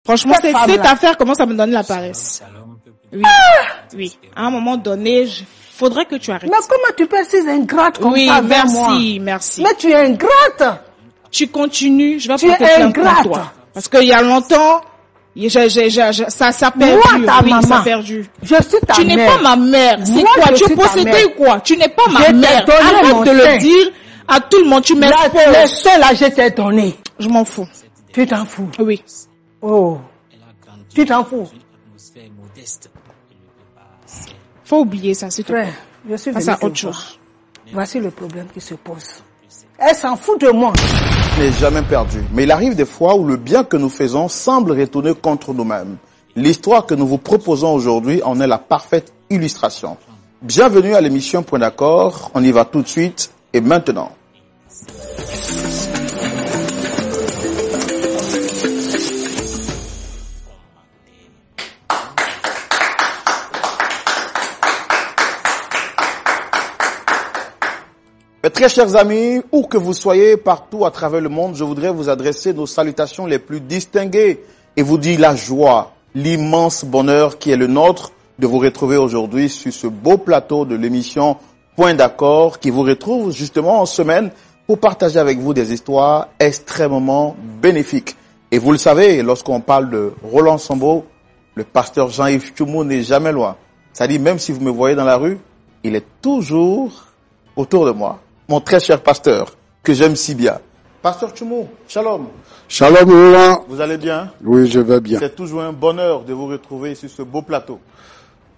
Franchement, cette affaire commence à me donner la paresse. Oui, oui. À un moment donné, faudrait que tu arrêtes. Mais comment tu peux être si ingrate comme ça avec moi? Oui, merci. Mais tu es ingrate. Tu continues, je vais porter plainte contre toi. Parce qu'il y a longtemps, ça a perdu. Moi, ta maman, ça a perdu. Je suis ta mère. Tu n'es pas ma mère. C'est quoi? Tu es possédée ou quoi? Tu n'es pas ma mère. Arrête de le dire à tout le monde. Tu m'exposes. Le seul là, je t'ai donné. Je m'en fous. Tu t'en fous? Oui. Oh. Tu t'en fous? Faut oublier ça, c'est tout. Frère, je suis ça, autre chose. Voici le problème qui se pose. Elle s'en fout de moi. N'est jamais perdu. Mais il arrive des fois où le bien que nous faisons semble retourner contre nous-mêmes. L'histoire que nous vous proposons aujourd'hui en est la parfaite illustration. Bienvenue à l'émission Point d'accord. On y va tout de suite et maintenant. Mes très chers amis, où que vous soyez, partout à travers le monde, je voudrais vous adresser nos salutations les plus distinguées et vous dire la joie, l'immense bonheur qui est le nôtre de vous retrouver aujourd'hui sur ce beau plateau de l'émission Point d'accord qui vous retrouve justement en semaine pour partager avec vous des histoires extrêmement bénéfiques. Et vous le savez, lorsqu'on parle de Roland Sambo, le pasteur Jean-Yves Tchoumou n'est jamais loin. C'est-à-dire, même si vous me voyez dans la rue, il est toujours autour de moi. Mon très cher pasteur, que j'aime si bien. Pasteur Tchoumou, shalom. Shalom, Roland. Vous allez bien? Oui, je vais bien. C'est toujours un bonheur de vous retrouver sur ce beau plateau.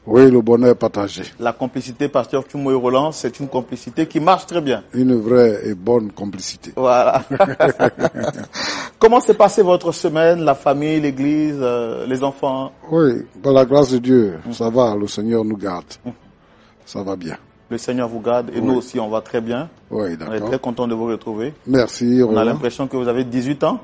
Oui, le bonheur est partagé. La complicité pasteur Tchoumou et Roland, c'est une complicité qui marche très bien. Une vraie et bonne complicité. Voilà. Comment s'est passée votre semaine, la famille, l'église, les enfants? Oui, par la grâce de Dieu, ça va, le Seigneur nous garde. Ça va bien. Le Seigneur vous garde et nous aussi, on va très bien. Oui, d'accord. On est très content de vous retrouver. Merci, On a l'impression que vous avez 18 ans.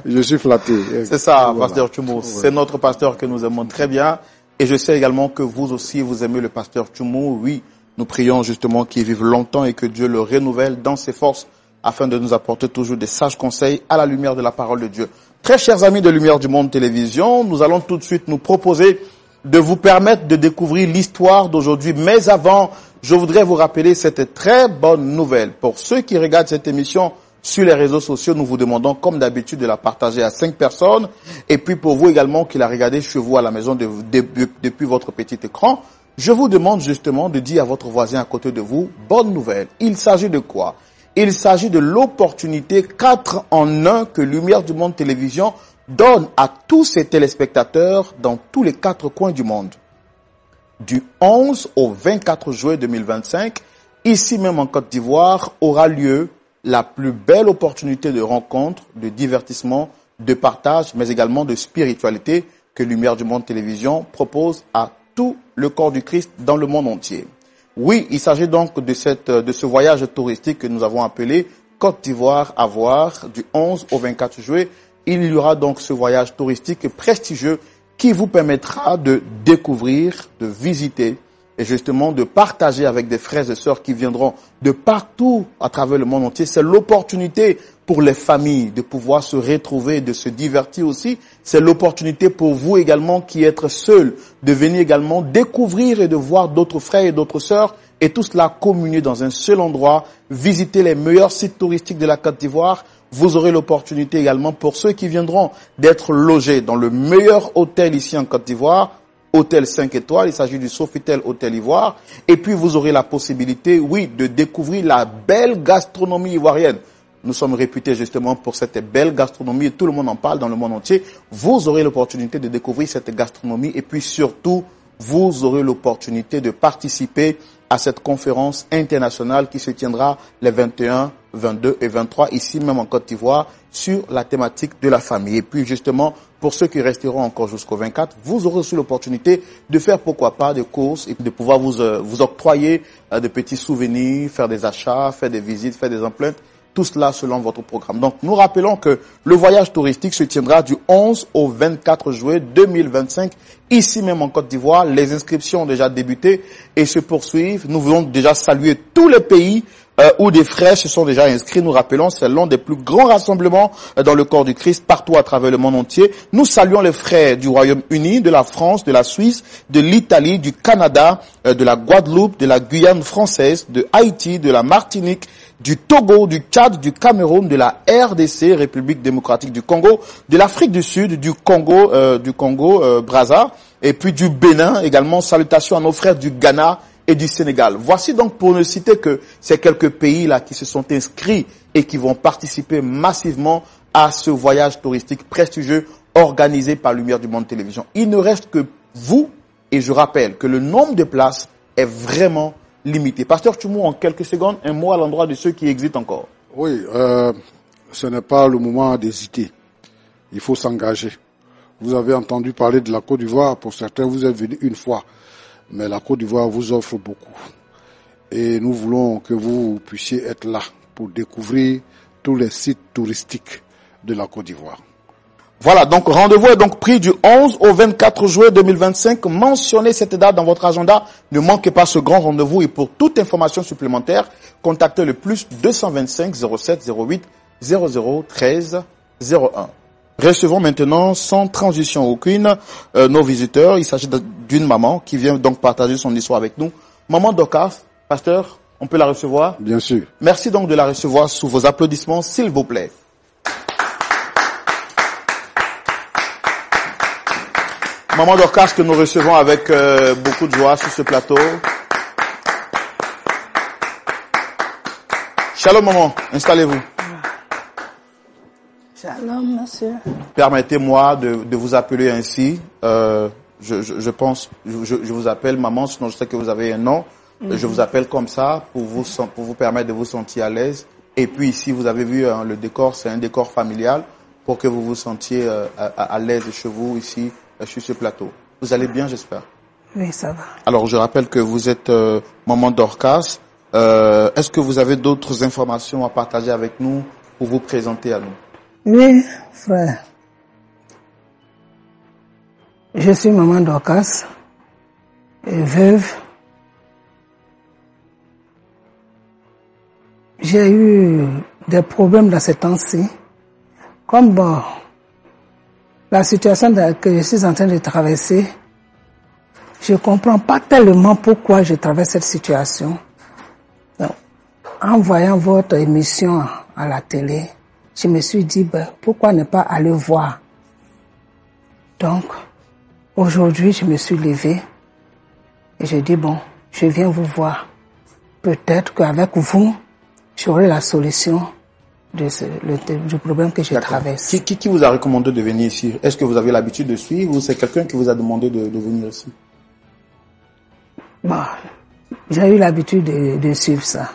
Je suis flatté. C'est ça, voilà. pasteur Tchoumou. C'est notre pasteur que nous aimons très bien. Et je sais également que vous aussi, vous aimez le pasteur Tchoumou. Oui, nous prions justement qu'il vive longtemps et que Dieu le renouvelle dans ses forces afin de nous apporter toujours des sages conseils à la lumière de la parole de Dieu. Très chers amis de Lumière du Monde Télévision, nous allons tout de suite nous proposer de vous permettre de découvrir l'histoire d'aujourd'hui. Mais avant, je voudrais vous rappeler cette très bonne nouvelle. Pour ceux qui regardent cette émission sur les réseaux sociaux, nous vous demandons comme d'habitude de la partager à 5 personnes. Et puis pour vous également qui la regardez chez vous à la maison depuis votre petit écran, je vous demande justement de dire à votre voisin à côté de vous, bonne nouvelle. Il s'agit de quoi? Il s'agit de l'opportunité 4 en 1 que Lumière du Monde Télévision donne à tous ses téléspectateurs dans tous les 4 coins du monde. Du 11 au 24 juillet 2025, ici même en Côte d'Ivoire, aura lieu la plus belle opportunité de rencontre, de divertissement, de partage, mais également de spiritualité que Lumière du Monde Télévision propose à tout le corps du Christ dans le monde entier. Oui, il s'agit donc de ce voyage touristique que nous avons appelé Côte d'Ivoire à voir du 11 au 24 juillet. Il y aura donc ce voyage touristique prestigieux qui vous permettra de découvrir, de visiter et justement de partager avec des frères et sœurs qui viendront de partout à travers le monde entier. C'est l'opportunité pour les familles de pouvoir se retrouver, de se divertir aussi. C'est l'opportunité pour vous également qui êtes seuls de venir également découvrir et de voir d'autres frères et d'autres sœurs et tout cela communier dans un seul endroit, visiter les meilleurs sites touristiques de la Côte d'Ivoire. Vous aurez l'opportunité également pour ceux qui viendront d'être logés dans le meilleur hôtel ici en Côte d'Ivoire, hôtel 5 étoiles, il s'agit du Sofitel Hôtel Ivoire. Et puis vous aurez la possibilité, oui, de découvrir la belle gastronomie ivoirienne. Nous sommes réputés justement pour cette belle gastronomie et tout le monde en parle dans le monde entier. Vous aurez l'opportunité de découvrir cette gastronomie et puis surtout, vous aurez l'opportunité de participer à cette conférence internationale qui se tiendra les 21, 22 et 23 ici même en Côte d'Ivoire sur la thématique de la famille. Et puis justement, pour ceux qui resteront encore jusqu'au 24, vous aurez aussi l'opportunité de faire pourquoi pas des courses et de pouvoir vous octroyer de petits souvenirs, faire des achats, faire des visites, faire des empreintes. Tout cela selon votre programme. Donc, nous rappelons que le voyage touristique se tiendra du 11 au 24 juillet 2025, ici même en Côte d'Ivoire. Les inscriptions ont déjà débuté et se poursuivent. Nous voulons déjà saluer tous les pays où des frères se sont déjà inscrits. Nous rappelons, c'est l'un des plus grands rassemblements dans le corps du Christ partout à travers le monde entier. Nous saluons les frères du Royaume-Uni, de la France, de la Suisse, de l'Italie, du Canada, de la Guadeloupe, de la Guyane française, de Haïti, de la Martinique, du Togo, du Tchad, du Cameroun, de la RDC, République démocratique du Congo, de l'Afrique du Sud, du Congo, Brazza, et puis du Bénin également. Salutations à nos frères du Ghana et du Sénégal. Voici donc, pour ne citer que ces quelques pays-là qui se sont inscrits et qui vont participer massivement à ce voyage touristique prestigieux organisé par Lumière du Monde Télévision. Il ne reste que vous, et je rappelle que le nombre de places est vraiment limité. Pasteur Tchoumou, en quelques secondes, un mot à l'endroit de ceux qui existent encore. Oui, ce n'est pas le moment d'hésiter. Il faut s'engager. Vous avez entendu parler de la Côte d'Ivoire. Pour certains, vous êtes venus une fois. Mais la Côte d'Ivoire vous offre beaucoup. Et nous voulons que vous puissiez être là pour découvrir tous les sites touristiques de la Côte d'Ivoire. Voilà, donc rendez-vous est donc pris du 11 au 24 juin 2025. Mentionnez cette date dans votre agenda. Ne manquez pas ce grand rendez-vous et pour toute information supplémentaire, contactez le plus 225 07 08 00 13 01. Recevons maintenant, sans transition aucune, nos visiteurs. Il s'agit d'une maman qui vient donc partager son histoire avec nous. Maman Dorcas, pasteur, on peut la recevoir? Bien sûr. Merci donc de la recevoir sous vos applaudissements, s'il vous plaît. Maman Dorcas que nous recevons avec beaucoup de joie sur ce plateau. Shalom maman, installez-vous. Shalom, monsieur. Permettez-moi de vous appeler ainsi. Je pense, je vous appelle maman, sinon je sais que vous avez un nom. Je vous appelle comme ça pour vous permettre de vous sentir à l'aise. Et puis ici, vous avez vu le décor, c'est un décor familial pour que vous vous sentiez à l'aise chez vous ici sur ce plateau. Vous allez bien, j'espère? Oui, ça va. Alors, je rappelle que vous êtes maman Dorcas. Est-ce que vous avez d'autres informations à partager avec nous pour vous présenter à nous? Oui, frère. Je suis maman Dorcas, veuve. J'ai eu des problèmes dans ces temps-ci. Comme la situation que je suis en train de traverser, je comprends pas tellement pourquoi je traverse cette situation. Donc, en voyant votre émission à la télé, je me suis dit, pourquoi ne pas aller voir? Donc, aujourd'hui, je me suis levée et je dis, je viens vous voir. Peut-être qu'avec vous, j'aurai la solution du problème que je traverse. Qui vous a recommandé de venir ici? Est-ce que vous avez l'habitude de suivre ou c'est quelqu'un qui vous a demandé de venir ici? J'ai eu l'habitude de suivre ça.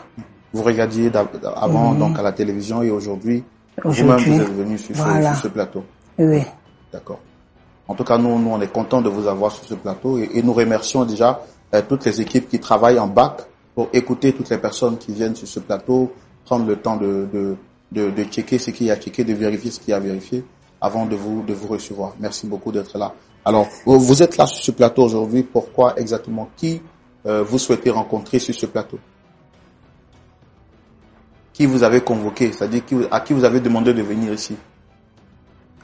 Vous regardiez avant donc à la télévision et aujourd'hui, vous-même vous êtes venu sur ce plateau. Oui. D'accord. En tout cas, nous on est contents de vous avoir sur ce plateau et nous remercions déjà toutes les équipes qui travaillent en bac pour écouter toutes les personnes qui viennent sur ce plateau, prendre le temps de checker ce qu'il y a checké, de vérifier ce qu'il y a vérifié avant de vous recevoir. Merci beaucoup d'être là. Alors, vous êtes là sur ce plateau aujourd'hui. Pourquoi exactement? Qui vous souhaitez rencontrer sur ce plateau? Qui vous avez convoqué? C'est-à-dire à qui vous avez demandé de venir ici?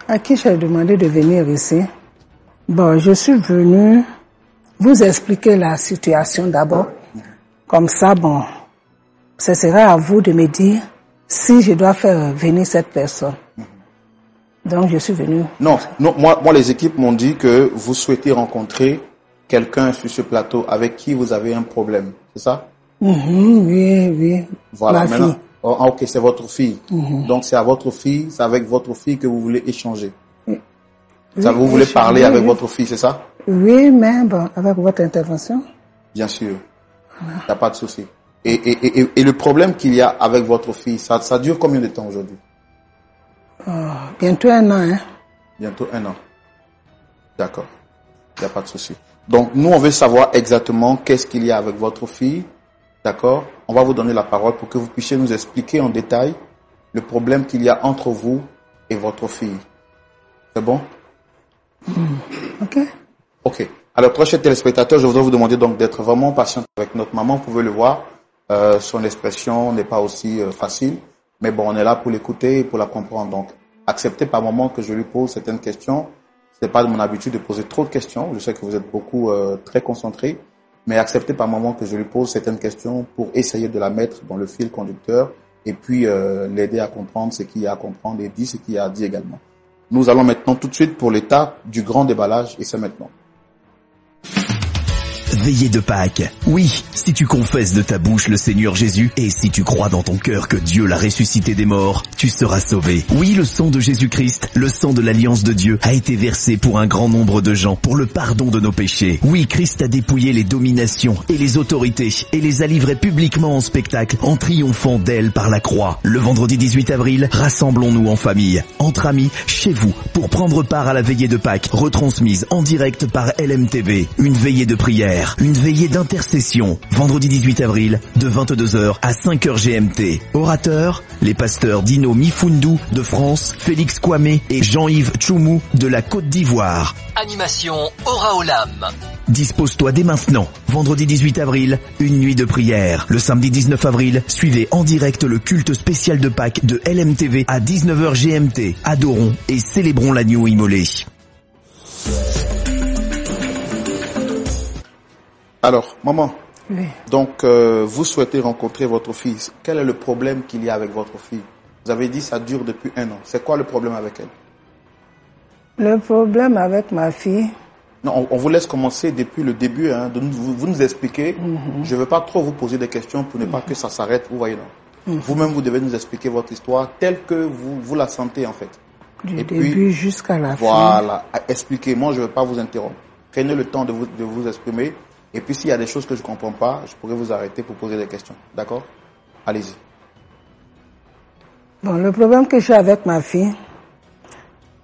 À qui j'ai demandé de venir ici? Je suis venu vous expliquer la situation d'abord. Comme ça, ce sera à vous de me dire si je dois faire venir cette personne. Donc, je suis venu. Non, moi, les équipes m'ont dit que vous souhaitez rencontrer quelqu'un sur ce plateau avec qui vous avez un problème. C'est ça? Oui. Voilà, ma fille. Ok, c'est votre fille. Donc, c'est avec votre fille que vous voulez échanger. Vous voulez parler avec votre fille, c'est ça? Oui, mais avec votre intervention. Bien sûr. Il n'y a pas de souci. Et le problème qu'il y a avec votre fille, ça dure combien de temps aujourd'hui? Bientôt 1 an. Bientôt 1 an. D'accord. Il n'y a pas de souci. Donc, nous, on veut savoir exactement qu'est-ce qu'il y a avec votre fille. D'accord? On va vous donner la parole pour que vous puissiez nous expliquer en détail le problème qu'il y a entre vous et votre fille. C'est bon? Ok. Alors, très chers téléspectateurs, je voudrais vous demander donc d'être vraiment patient avec notre maman. Vous pouvez le voir. Son expression n'est pas aussi facile. Mais bon, on est là pour l'écouter et pour la comprendre. Donc, acceptez par moment que je lui pose certaines questions. C'est pas de mon habitude de poser trop de questions. Je sais que vous êtes beaucoup très concentrés. Mais acceptez par moment que je lui pose certaines questions pour essayer de la mettre dans le fil conducteur et puis l'aider à comprendre ce qu'il y a à comprendre et dire ce qu'il y a à dire également. Nous allons maintenant tout de suite pour l'étape du grand déballage et c'est maintenant. Veillée de Pâques. Oui, si tu confesses de ta bouche le Seigneur Jésus et si tu crois dans ton cœur que Dieu l'a ressuscité des morts, tu seras sauvé. Oui, le sang de Jésus-Christ, le sang de l'alliance de Dieu, a été versé pour un grand nombre de gens, pour le pardon de nos péchés. Oui, Christ a dépouillé les dominations et les autorités et les a livrés publiquement en spectacle en triomphant d'elles par la croix. Le vendredi 18 avril, rassemblons-nous en famille, entre amis, chez vous, pour prendre part à la veillée de Pâques, retransmise en direct par LMTV. Une veillée de prière. Une veillée d'intercession, vendredi 18 avril, de 22h à 5h GMT. Orateurs, les pasteurs Dino Mifundou de France, Félix Kwame et Jean-Yves Tchoumou de la Côte d'Ivoire. Animation Aura Olam. Dispose-toi dès maintenant. Vendredi 18 avril, une nuit de prière. Le samedi 19 avril, suivez en direct le culte spécial de Pâques de LMTV à 19h GMT. Adorons et célébrons l'agneau immolé. Alors, maman, Oui. donc vous souhaitez rencontrer votre fille. Quel est le problème qu'il y a avec votre fille? Vous avez dit ça dure depuis 1 an. C'est quoi le problème avec elle? Le problème avec ma fille, Non, on vous laisse commencer depuis le début, hein, vous nous expliquez. Je ne veux pas trop vous poser des questions pour ne pas que ça s'arrête, vous voyez non. Vous-même, vous devez nous expliquer votre histoire telle que vous la sentez en fait. du Et début puis, jusqu'à la fin. Voilà, expliquez. Moi, je ne veux pas vous interrompre. Prenez le temps de vous exprimer. Et puis, s'il y a des choses que je ne comprends pas, je pourrais vous arrêter pour poser des questions. D'accord? Allez-y. Bon, le problème que j'ai avec ma fille,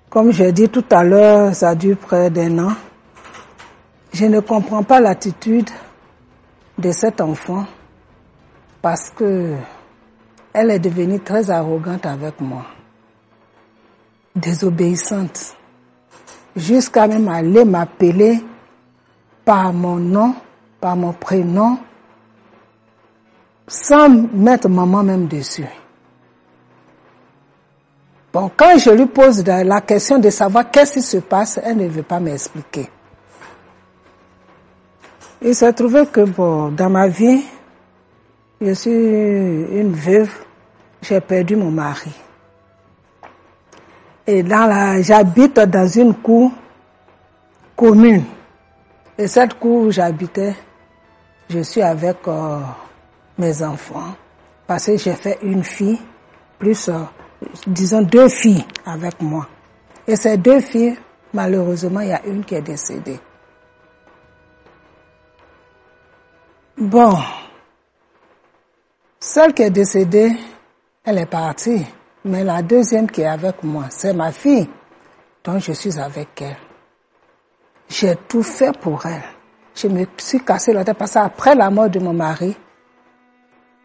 comme j'ai dit tout à l'heure, ça dure près d'1 an. Je ne comprends pas l'attitude de cet enfant parce que elle est devenue très arrogante avec moi, désobéissante, jusqu'à même aller m'appeler par mon nom, par mon prénom, sans mettre maman même dessus. Bon, quand je lui pose la question de savoir qu'est-ce qui se passe, elle ne veut pas m'expliquer. Il s'est trouvé que bon, dans ma vie, je suis une veuve, j'ai perdu mon mari. Et j'habite dans une cour commune. Et cette cour où j'habitais, je suis avec mes enfants. Parce que j'ai fait une fille, plus, disons 2 filles avec moi. Et ces 2 filles, malheureusement, il y a une qui est décédée. Bon, celle qui est décédée, elle est partie. Mais la deuxième qui est avec moi, c'est ma fille. Donc je suis avec elle. J'ai tout fait pour elle. Je me suis cassé la tête parce qu'après la mort de mon mari,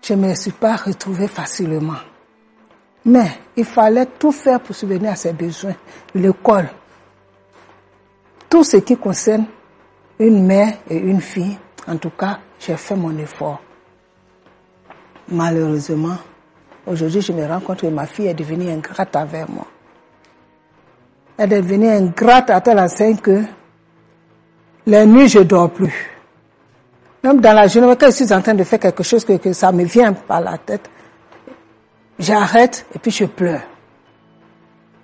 je ne me suis pas retrouvée facilement. Mais il fallait tout faire pour subvenir à ses besoins. L'école, tout ce qui concerne une mère et une fille, en tout cas, j'ai fait mon effort. Malheureusement, aujourd'hui, je me rends compte que ma fille est devenue ingrate avec moi. Elle est devenue ingrate à tel enseigne que les nuits, je ne dors plus. Même dans la journée, quand je suis en train de faire quelque chose que ça me vient par la tête, j'arrête et puis je pleure.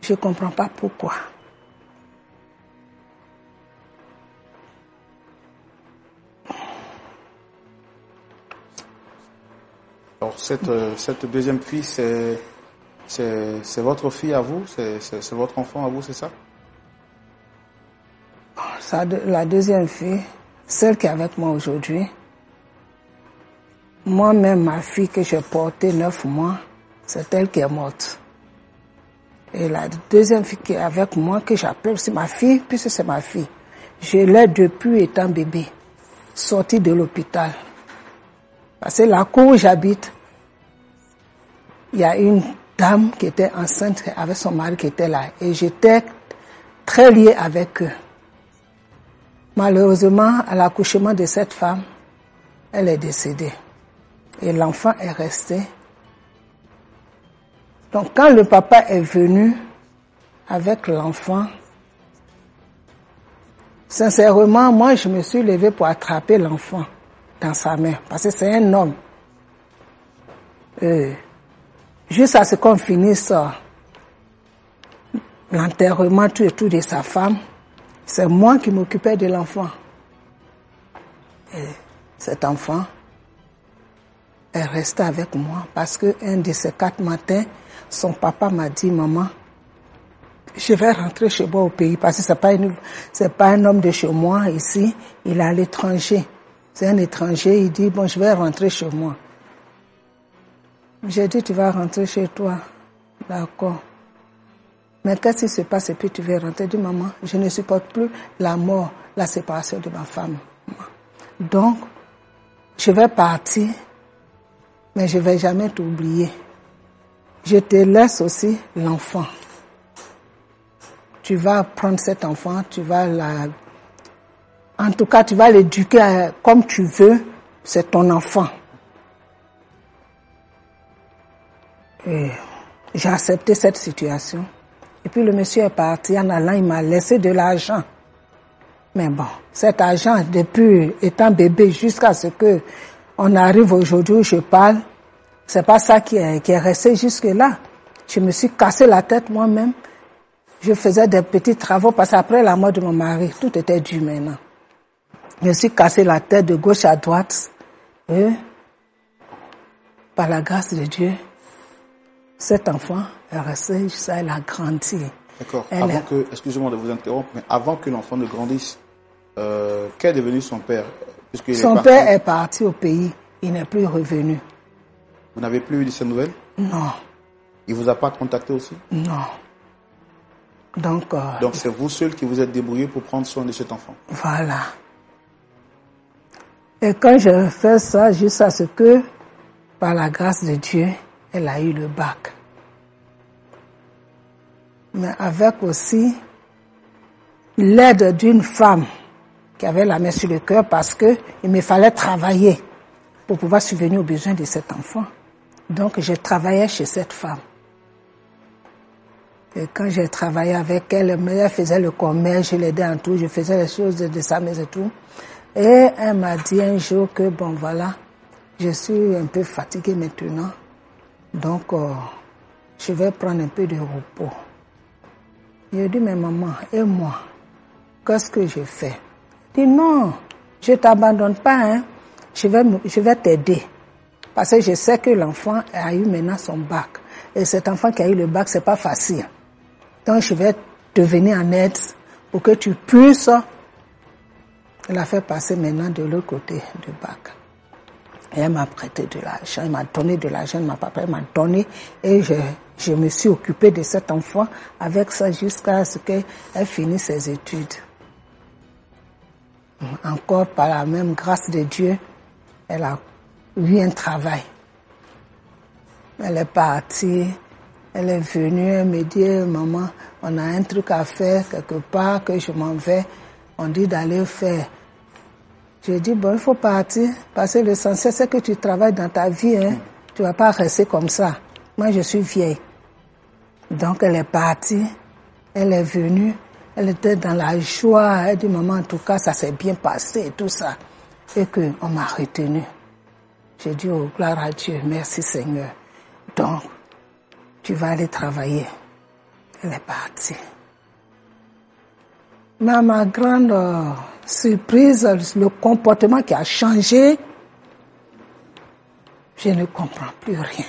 Je ne comprends pas pourquoi. Alors, cette deuxième fille, c'est votre fille à vous? C'est votre enfant à vous, c'est ça? La deuxième fille, celle qui est avec moi aujourd'hui, moi-même, ma fille que j'ai portée 9 mois, c'est elle qui est morte. Et la deuxième fille qui est avec moi, que j'appelle aussi ma fille, puisque c'est ma fille, je l'ai depuis étant bébé, sortie de l'hôpital. Parce que la cour où j'habite, il y a une dame qui était enceinte avec son mari qui était là. Et j'étais très liée avec eux. Malheureusement, à l'accouchement de cette femme, elle est décédée. Et l'enfant est resté. Donc quand le papa est venu avec l'enfant, sincèrement, moi je me suis levée pour attraper l'enfant dans sa main, parce que c'est un homme. Juste à ce qu'on finisse l'enterrement, tout et tout de sa femme, c'est moi qui m'occupais de l'enfant. Et cet enfant est resté avec moi parce que un de ces 4 matins, son papa m'a dit, maman, je vais rentrer chez moi au pays parce que c'est pas un homme de chez moi ici, il est à l'étranger. C'est un étranger, il dit, bon, je vais rentrer chez moi. J'ai dit, tu vas rentrer chez toi. D'accord. Mais qu'est-ce qui se passe et puis tu vas rentrer? Je dis, maman, je ne supporte plus la mort, la séparation de ma femme. Donc, je vais partir, mais je ne vais jamais t'oublier. Je te laisse aussi l'enfant. Tu vas prendre cet enfant, en tout cas, tu vas l'éduquer comme tu veux, c'est ton enfant. Et j'ai accepté cette situation. Et puis le monsieur est parti, en allant, il m'a laissé de l'argent. Mais bon, cet argent, depuis étant bébé jusqu'à ce que on arrive aujourd'hui où je parle, c'est pas ça qui est resté jusque-là. Je me suis cassé la tête moi-même. Je faisais des petits travaux parce qu'après la mort de mon mari, tout était dû maintenant. Je me suis cassé la tête de gauche à droite. Et par la grâce de Dieu, cet enfant est resté jusqu'à elle a grandi. D'accord. Excusez-moi de vous interrompre, mais avant que l'enfant ne grandisse, qu'est devenu son père? Son père est parti au pays. Il n'est plus revenu. Vous n'avez plus eu de ses nouvelles? Non. Il vous a pas contacté aussi? Non. Donc c'est vous seul qui vous êtes débrouillé pour prendre soin de cet enfant? Voilà. Et quand je fais ça, jusqu'à ce que, par la grâce de Dieu, elle a eu le bac. Mais avec aussi l'aide d'une femme qui avait la main sur le cœur parce que il me fallait travailler pour pouvoir subvenir aux besoins de cet enfant. Donc je travaillais chez cette femme. Et quand j'ai travaillé avec elle, elle faisait le commerce, je l'aidais en tout, je faisais les choses de sa maison et tout. Et elle m'a dit un jour que bon voilà, je suis un peu fatiguée maintenant, donc je vais prendre un peu de repos. J'ai dit mais maman, et moi, qu'est-ce que je fais? Elle dit non, je t'abandonne pas, hein. Je vais t'aider. Parce que je sais que l'enfant a eu maintenant son bac. Et cet enfant qui a eu le bac, c'est pas facile. Donc je vais te venir en aide pour que tu puisses la faire passer maintenant de l'autre côté du bac. Et elle m'a prêté de l'argent, elle m'a donné de l'argent, ma papa m'a donné et je me suis occupée de cet enfant avec ça jusqu'à ce qu'elle finisse ses études. Encore par la même grâce de Dieu, elle a eu un travail. Elle est partie, elle est venue, elle me dit, maman, on a un truc à faire quelque part que je m'en vais. On dit d'aller faire. J'ai dit, bon, il faut partir, parce que l'essentiel, c'est que tu travailles dans ta vie, hein. Tu vas pas rester comme ça. Moi, je suis vieille. Donc, elle est partie, elle est venue, elle était dans la joie. Elle dit, maman, en tout cas, ça s'est bien passé et tout ça. Et qu'on m'a retenue. J'ai dit, oh, gloire à Dieu, merci Seigneur. Donc, tu vas aller travailler. Elle est partie. Mais à ma grande surprise, le comportement qui a changé, je ne comprends plus rien.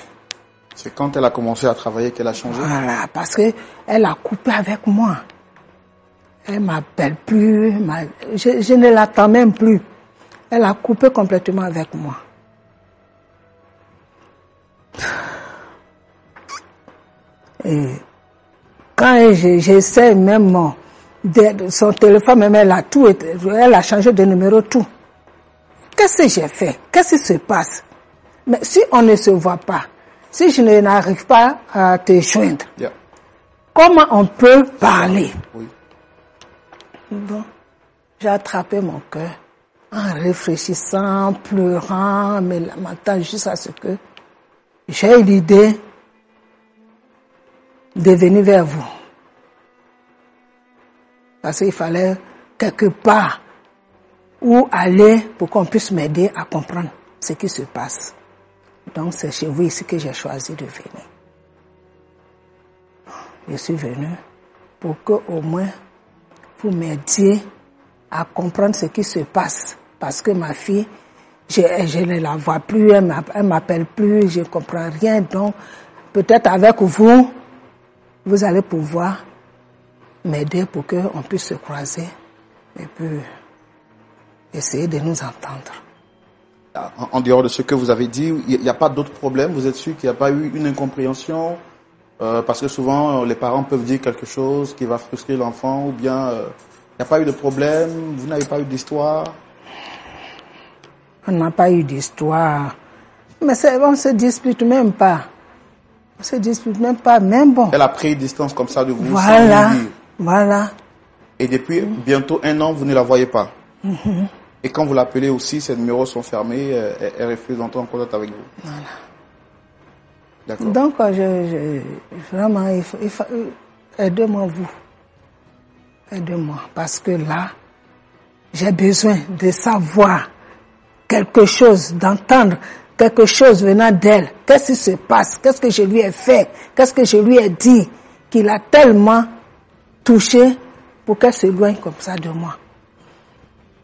C'est quand elle a commencé à travailler qu'elle a changé? Voilà, parce que elle a coupé avec moi. Elle m'appelle plus, je ne l'attends même plus. Elle a coupé complètement avec moi. Et quand j'essaie même son téléphone, même elle a changé de numéro, tout. Qu'est-ce que j'ai fait? Qu'est-ce qui se passe? Mais si on ne se voit pas, si je n'arrive pas à te joindre, comment on peut parler? Oui. Bon, j'ai attrapé mon cœur. en réfléchissant, pleurant, me lamentant jusqu'à ce que j'ai eu l'idée de venir vers vous. Parce qu'il fallait quelque part où aller pour qu'on puisse m'aider à comprendre ce qui se passe. Donc c'est chez vous ici que j'ai choisi de venir. Je suis venu pour que au moins vous m'aidiez à comprendre ce qui se passe. Parce que ma fille, je ne la vois plus, elle m'appelle plus, je ne comprends rien. Donc peut-être avec vous, vous allez pouvoir m'aider pour qu'on puisse se croiser et puis essayer de nous entendre. En dehors de ce que vous avez dit, il n'y a pas d'autres problèmes? Vous êtes sûr qu'il n'y a pas eu une incompréhension? Parce que souvent, les parents peuvent dire quelque chose qui va frustrer l'enfant, ou bien il n'y a pas eu de problème, vous n'avez pas eu d'histoire? On n'a pas eu d'histoire. Mais on ne se dispute même pas. On ne se dispute même pas, même bon. Elle a pris distance comme ça de vous? Voilà, sans lui dire. voilà. Et depuis bientôt 1 an, vous ne la voyez pas? Et quand vous l'appelez aussi, ses numéros sont fermés, elle refuse d'entrer en contact avec vous. Voilà. D'accord. Donc, vraiment, il faut aidez-moi vous. Aidez-moi. Parce que là, j'ai besoin de savoir quelque chose, d'entendre quelque chose venant d'elle. Qu'est-ce qui se passe? Qu'est-ce que je lui ai fait? Qu'est-ce que je lui ai dit? Qu'il a tellement touché pour qu'elle s'éloigne comme ça de moi.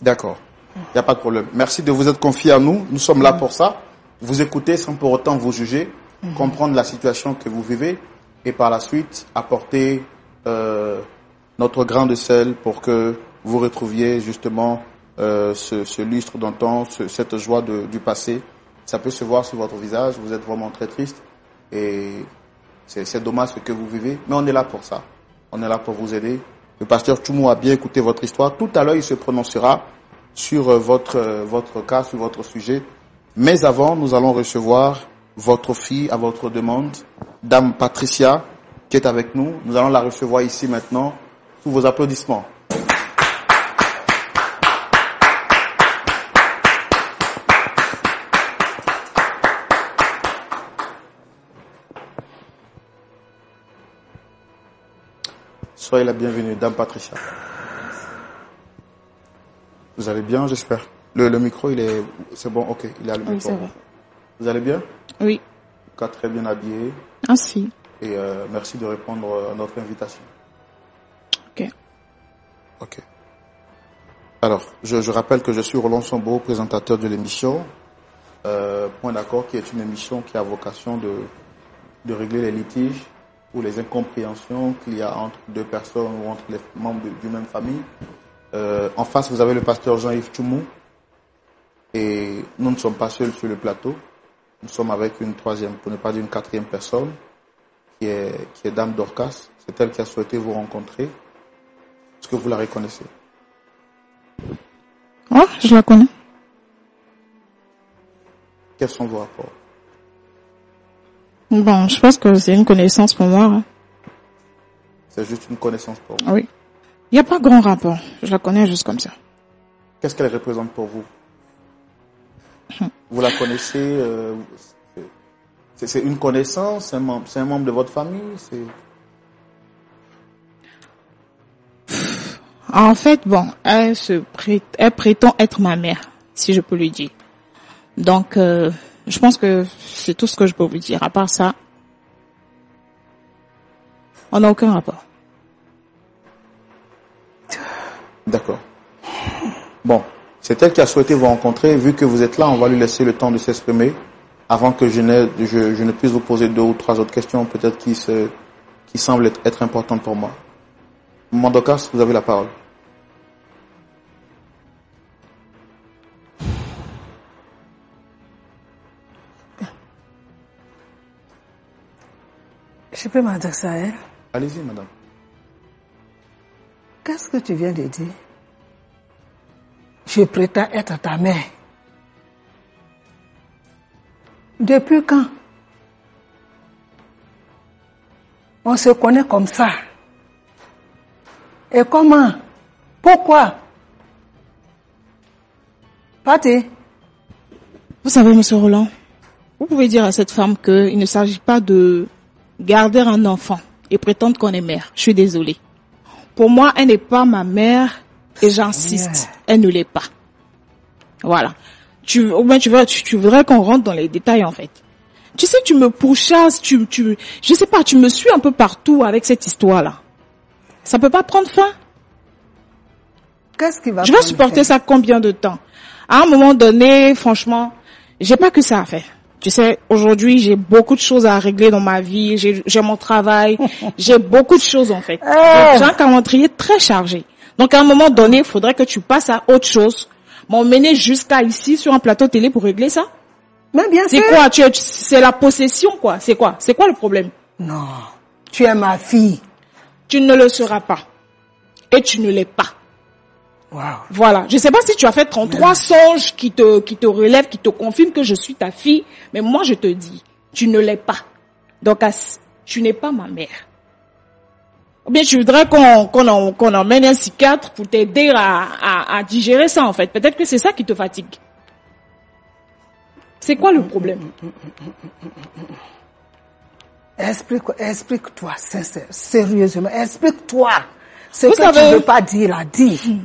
D'accord. Il n'y a pas de problème. Merci de vous être confié à nous. Nous sommes là pour ça. Vous écoutez sans pour autant vous juger, comprendre la situation que vous vivez et par la suite apporter notre grain de sel pour que vous retrouviez justement ce lustre d'antan, cette joie du passé. Ça peut se voir sur votre visage. Vous êtes vraiment très triste et c'est dommage ce que vous vivez. Mais on est là pour ça. On est là pour vous aider. Le pasteur Tchoumou a bien écouté votre histoire. Tout à l'heure, il se prononcera sur votre cas, sur votre sujet. Mais avant, nous allons recevoir votre fille à votre demande, Dame Patricia, qui est avec nous. Nous allons la recevoir ici maintenant, sous vos applaudissements. Soyez la bienvenue, Dame Patricia. Vous allez bien, j'espère. Le micro, c'est bon, ok, il est allumé. Oui, ça va. Vous allez bien? Oui. Cas très bien habillé. Ainsi. Et merci de répondre à notre invitation. Ok. Ok. Alors, je rappelle que je suis Roland Sombo, présentateur de l'émission Point d'accord, qui est une émission qui a vocation de régler les litiges ou les incompréhensions qu'il y a entre deux personnes ou entre les membres d'une même famille. En face, vous avez le pasteur Jean-Yves Tchoumou. Et nous ne sommes pas seuls sur le plateau. Nous sommes avec une troisième, pour ne pas dire une quatrième personne, qui est Dame Dorcas. C'est elle qui a souhaité vous rencontrer. Est-ce que vous la reconnaissez? Oh, je la connais. Quels sont vos rapports? Bon, je pense que c'est une connaissance pour moi. Hein. C'est juste une connaissance pour vous? Oui. Il n'y a pas grand rapport. Je la connais juste comme ça. Qu'est-ce qu'elle représente pour vous? Vous la connaissez? C'est une connaissance? C'est un membre de votre famille? En fait, bon, elle prétend être ma mère, si je peux lui dire. Donc, je pense que c'est tout ce que je peux vous dire. À part ça, on n'a aucun rapport. D'accord. Bon, c'est elle qui a souhaité vous rencontrer. Vu que vous êtes là, on va lui laisser le temps de s'exprimer avant que je ne puisse vous poser 2 ou 3 autres questions, peut-être qui semblent être importantes pour moi. Mandocas, vous avez la parole. Je peux m'adresser à elle? Allez-y, madame. Qu'est-ce que tu viens de dire? Je prétends être ta mère. Depuis quand? On se connaît comme ça. Et comment? Pourquoi? Partez. Vous savez, monsieur Roland, vous pouvez dire à cette femme qu'il ne s'agit pas de garder un enfant et prétendre qu'on est mère. Je suis désolée. Pour moi, elle n'est pas ma mère et j'insiste, elle ne l'est pas. Voilà. Tu voudrais qu'on rentre dans les détails en fait. Tu sais, tu me pourchasses, je sais pas, tu me suis un peu partout avec cette histoire-là. Ça peut pas prendre fin. Qu'est-ce qui va Je vais supporter ça combien de temps? À un moment donné, franchement, j'ai pas que ça à faire. Tu sais, aujourd'hui, j'ai beaucoup de choses à régler dans ma vie, j'ai mon travail, j'ai beaucoup de choses en fait. J'ai un calendrier très chargé. Donc à un moment donné, il faudrait que tu passes à autre chose. M'emmener jusqu'à ici sur un plateau télé pour régler ça? Mais bien sûr. C'est quoi? C'est la possession quoi? C'est quoi? C'est quoi le problème? Non, tu es ma fille. Tu ne le seras pas. Et tu ne l'es pas. Wow. Voilà. Je sais pas si tu as fait 33 songes qui te relèvent, qui te confirment que je suis ta fille, mais moi je te dis, tu ne l'es pas. Donc, tu n'es pas ma mère. Ou bien tu voudrais qu'on emmène un psychiatre pour t'aider à digérer ça en fait. Peut-être que c'est ça qui te fatigue. C'est quoi le problème? Explique-toi, sérieusement, explique-toi. Ce Vous que savez, tu veux pas dire, là, dis.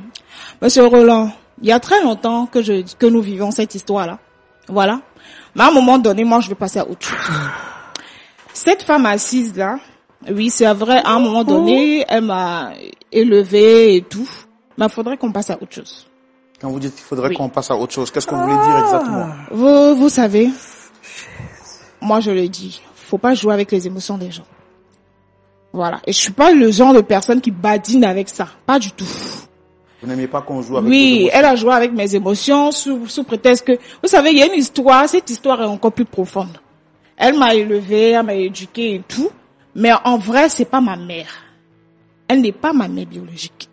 Monsieur Roland, il y a très longtemps que nous vivons cette histoire-là. Voilà. Mais à un moment donné, moi, je vais passer à autre chose. Cette femme assise là, oui, c'est vrai, à un moment donné, elle m'a élevée et tout. Mais il faudrait qu'on passe à autre chose. Quand vous dites qu'il faudrait qu'on passe à autre chose, qu'est-ce que vous voulez dire exactement? Vous savez, moi je le dis, faut pas jouer avec les émotions des gens. Voilà. Et je suis pas le genre de personne qui badine avec ça. Pas du tout. Vous n'aimez pas qu'on joue avec vos Oui, émotions? elle a joué avec mes émotions sous prétexte que, vous savez, il y a une histoire, cette histoire est encore plus profonde. Elle m'a élevée, elle m'a éduquée et tout, mais en vrai, c'est pas ma mère. Elle n'est pas ma mère biologique.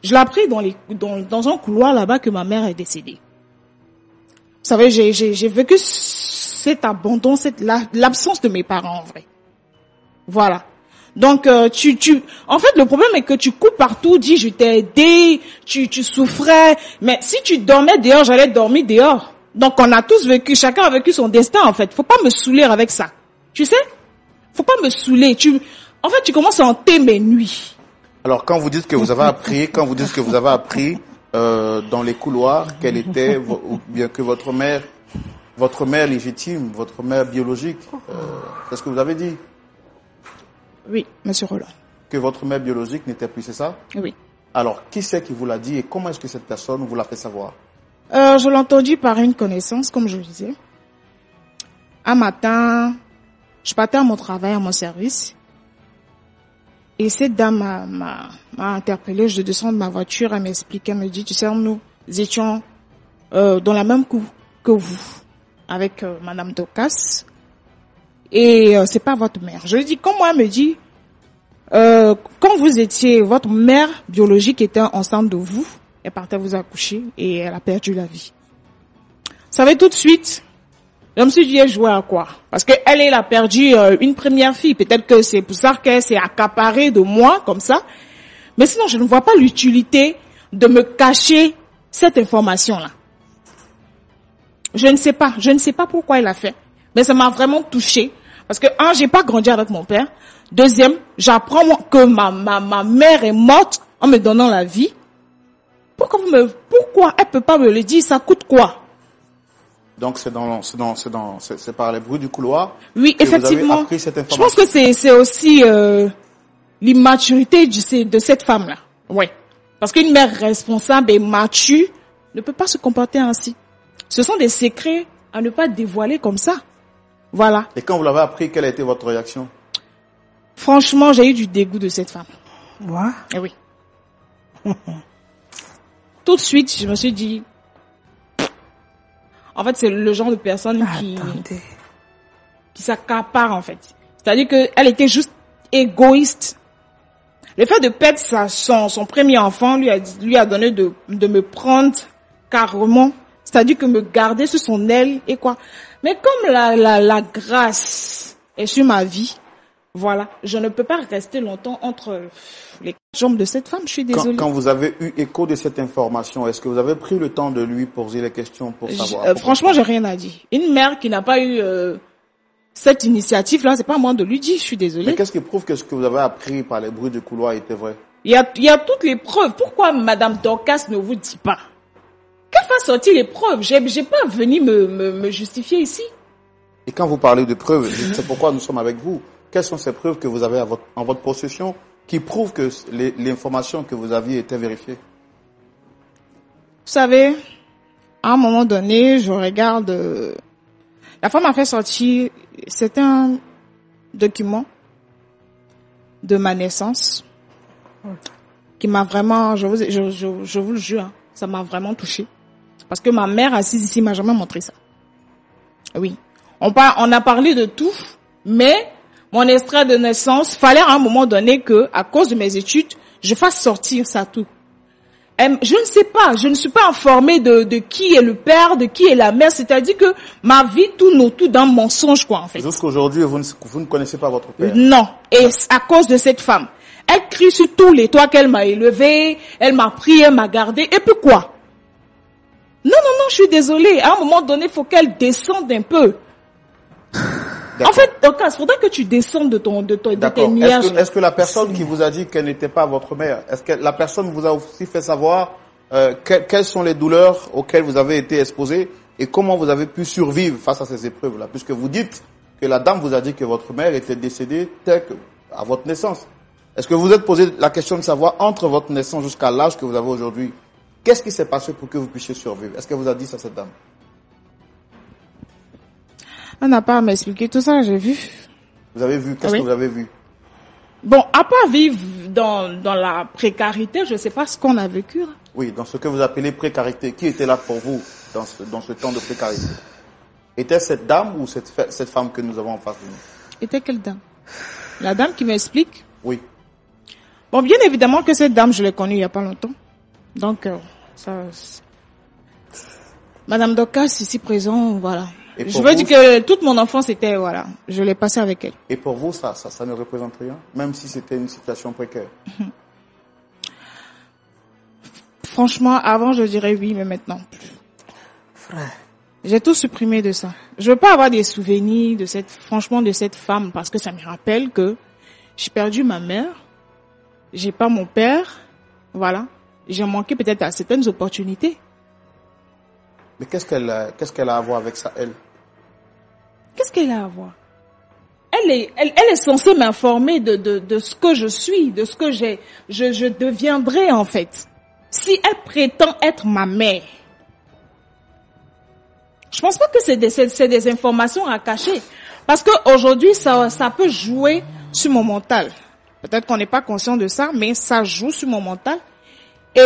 Je l'ai appris dans un couloir là-bas que ma mère est décédée. Vous savez, j'ai vécu cet abandon, l'absence de mes parents en vrai. Voilà. Donc en fait le problème est que tu coupes partout, dis je t'ai aidé, tu souffrais, mais si tu dormais dehors, j'allais dormir dehors. Donc on a tous vécu, chacun a vécu son destin en fait. Faut pas me saouler avec ça. Tu sais? Faut pas me saouler. En fait tu commences à hanter mes nuits. Alors quand vous dites que vous avez appris, dans les couloirs quelle était ou bien que votre mère légitime, votre mère biologique, qu'est-ce que vous avez dit? Oui, monsieur Roland. Que votre mère biologique n'était plus, c'est ça? Oui. Alors, qui c'est qui vous l'a dit et comment est-ce que cette personne vous l'a fait savoir? Je l'ai entendu par une connaissance, comme je le disais. Un matin, je partais à mon travail, à mon service. Et cette dame m'a interpellée. Je descends de ma voiture, elle m'explique, elle me dit, tu sais, nous étions dans la même cour que vous, avec Madame Docas. Et c'est pas votre mère. Je lui dis, comment elle me dit, quand vous étiez, votre mère biologique était enceinte de vous, elle partait vous accoucher et elle a perdu la vie. Vous savez, tout de suite, je me suis dit, elle jouait à quoi? Parce que elle a perdu une première fille. Peut-être que c'est pour ça qu'elle s'est accaparée de moi, comme ça. Mais sinon, je ne vois pas l'utilité de me cacher cette information-là. Je ne sais pas pourquoi elle a fait. Mais ça m'a vraiment touchée. Parce que, un, j'ai pas grandi avec mon père. Deuxième, j'apprends que ma mère est morte en me donnant la vie. Pourquoi elle peut pas me le dire? Ça coûte quoi? Donc c'est par les bruits du couloir. Oui, que effectivement. Vous avez appris cette information. Je pense que c'est aussi l'immaturité de cette femme-là. Ouais. Parce qu'une mère responsable et mature ne peut pas se comporter ainsi. Ce sont des secrets à ne pas dévoiler comme ça. Voilà. Et quand vous l'avez appris, quelle a été votre réaction? Franchement, j'ai eu du dégoût de cette femme. Moi? Eh oui. Tout de suite, je me suis dit, en fait, c'est le genre de personne qui s'accapare, en fait. C'est-à-dire qu'elle était juste égoïste. Le fait de perdre son premier enfant lui a donné de me prendre carrément. C'est-à-dire que me garder sous son aile et quoi. Mais comme la grâce est sur ma vie, Voilà, je ne peux pas rester longtemps entre les jambes de cette femme, je suis désolée. Quand vous avez eu écho de cette information, est-ce que vous avez pris le temps de lui poser les questions pour savoir? Franchement, j'ai rien à dire. Une mère qui n'a pas eu cette initiative-là, c'est pas à moi de lui dire, je suis désolée. Mais qu'est-ce qui prouve que ce que vous avez appris par les bruits du couloir était vrai? Il y a toutes les preuves. Pourquoi Madame Dorcas ne vous dit pas? Qu'elle fasse sortir les preuves. J'ai pas venu me justifier ici. Et quand vous parlez de preuves, c'est pourquoi nous sommes avec vous. Quelles sont ces preuves que vous avez en votre possession qui prouvent que l'information que vous aviez était vérifiée? Vous savez, à un moment donné, je regarde... la femme a fait sortir... C'est un document de ma naissance qui m'a vraiment... Je vous le jure, hein, ça m'a vraiment touchée. Parce que ma mère assise ici m'a jamais montré ça. Oui. On a parlé de tout, mais... Mon extrait de naissance, fallait à un moment donné que, à cause de mes études, je fasse sortir ça tout. Je ne sais pas, je ne suis pas informée de qui est le père, de qui est la mère, c'est-à-dire que ma vie tourne tout d'un mensonge, quoi, en fait. Jusqu'aujourd'hui, vous ne connaissez pas votre père? Non. Et à cause de cette femme. Elle crie sur tous les toits qu'elle m'a élevée, elle m'a pris, elle m'a gardée, et puis quoi? Non, je suis désolée. À un moment donné, il faut qu'elle descende un peu. En fait, il faudrait que tu descendes de tes nuages. Est-ce que la personne qui vous a dit qu'elle n'était pas votre mère, est-ce que la personne vous a aussi fait savoir quelles sont les douleurs auxquelles vous avez été exposé et comment vous avez pu survivre face à ces épreuves-là? Puisque vous dites que la dame vous a dit que votre mère était décédée telle que à votre naissance. Est-ce que vous vous êtes posé la question de savoir entre votre naissance jusqu'à l'âge que vous avez aujourd'hui, qu'est-ce qui s'est passé pour que vous puissiez survivre? Est-ce que vous a dit ça, cette dame? On n'a pas à m'expliquer tout ça, j'ai vu. Vous avez vu? Qu'est-ce que vous avez vu? Bon, à part vivre dans la précarité, je ne sais pas ce qu'on a vécu. Hein. Oui, dans ce que vous appelez précarité. Qui était là pour vous dans ce temps de précarité? Était cette dame ou cette femme que nous avons en face de nous? Était quelle dame? La dame qui m'explique? Oui. Bon, bien évidemment que cette dame, je l'ai connue il n'y a pas longtemps. Donc, Madame Dorcas, ici présent, voilà. Je veux dire que toute mon enfance était, voilà, je l'ai passée avec elle. Et pour vous, ça ne représente rien, même si c'était une situation précaire? Franchement, avant, je dirais oui, mais maintenant, plus. Frère. J'ai tout supprimé de ça. Je veux pas avoir des souvenirs de cette femme, parce que ça me rappelle que j'ai perdu ma mère, j'ai pas mon père, voilà. J'ai manqué peut-être à certaines opportunités. Mais qu'est-ce qu'elle a à voir avec ça, elle? Qu'est-ce qu'elle a à voir? Elle est censée m'informer de ce que je suis, de ce que je deviendrai, en fait. Si elle prétend être ma mère, je pense pas que c'est des informations à cacher. Parce que aujourd'hui, ça peut jouer sur mon mental. Peut-être qu'on n'est pas conscient de ça, mais ça joue sur mon mental.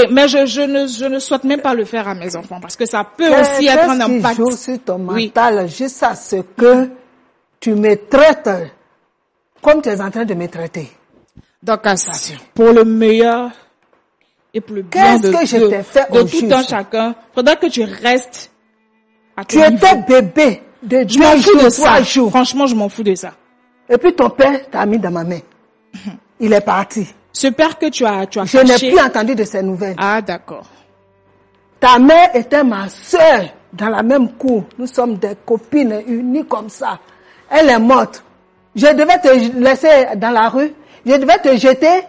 Mais je ne souhaite même pas le faire à mes enfants parce que ça peut aussi être un impact. Joue sur ton mental, juste à ce que tu me traites comme tu es en train de me traiter. Donc, pour le meilleur et pour le bien de tout un chacun, faudra que tu restes à ton niveau. Tu étais bébé de 2 jours, 3 jours. Franchement, je m'en fous de ça. Et puis ton père t'a mis dans ma main. Il est parti. Ce père que tu as Je n'ai plus entendu de ses nouvelles. Ah, d'accord. Ta mère était ma sœur dans la même cour. Nous sommes des copines unies comme ça. Elle est morte. Je devais te laisser dans la rue. Je devais te jeter.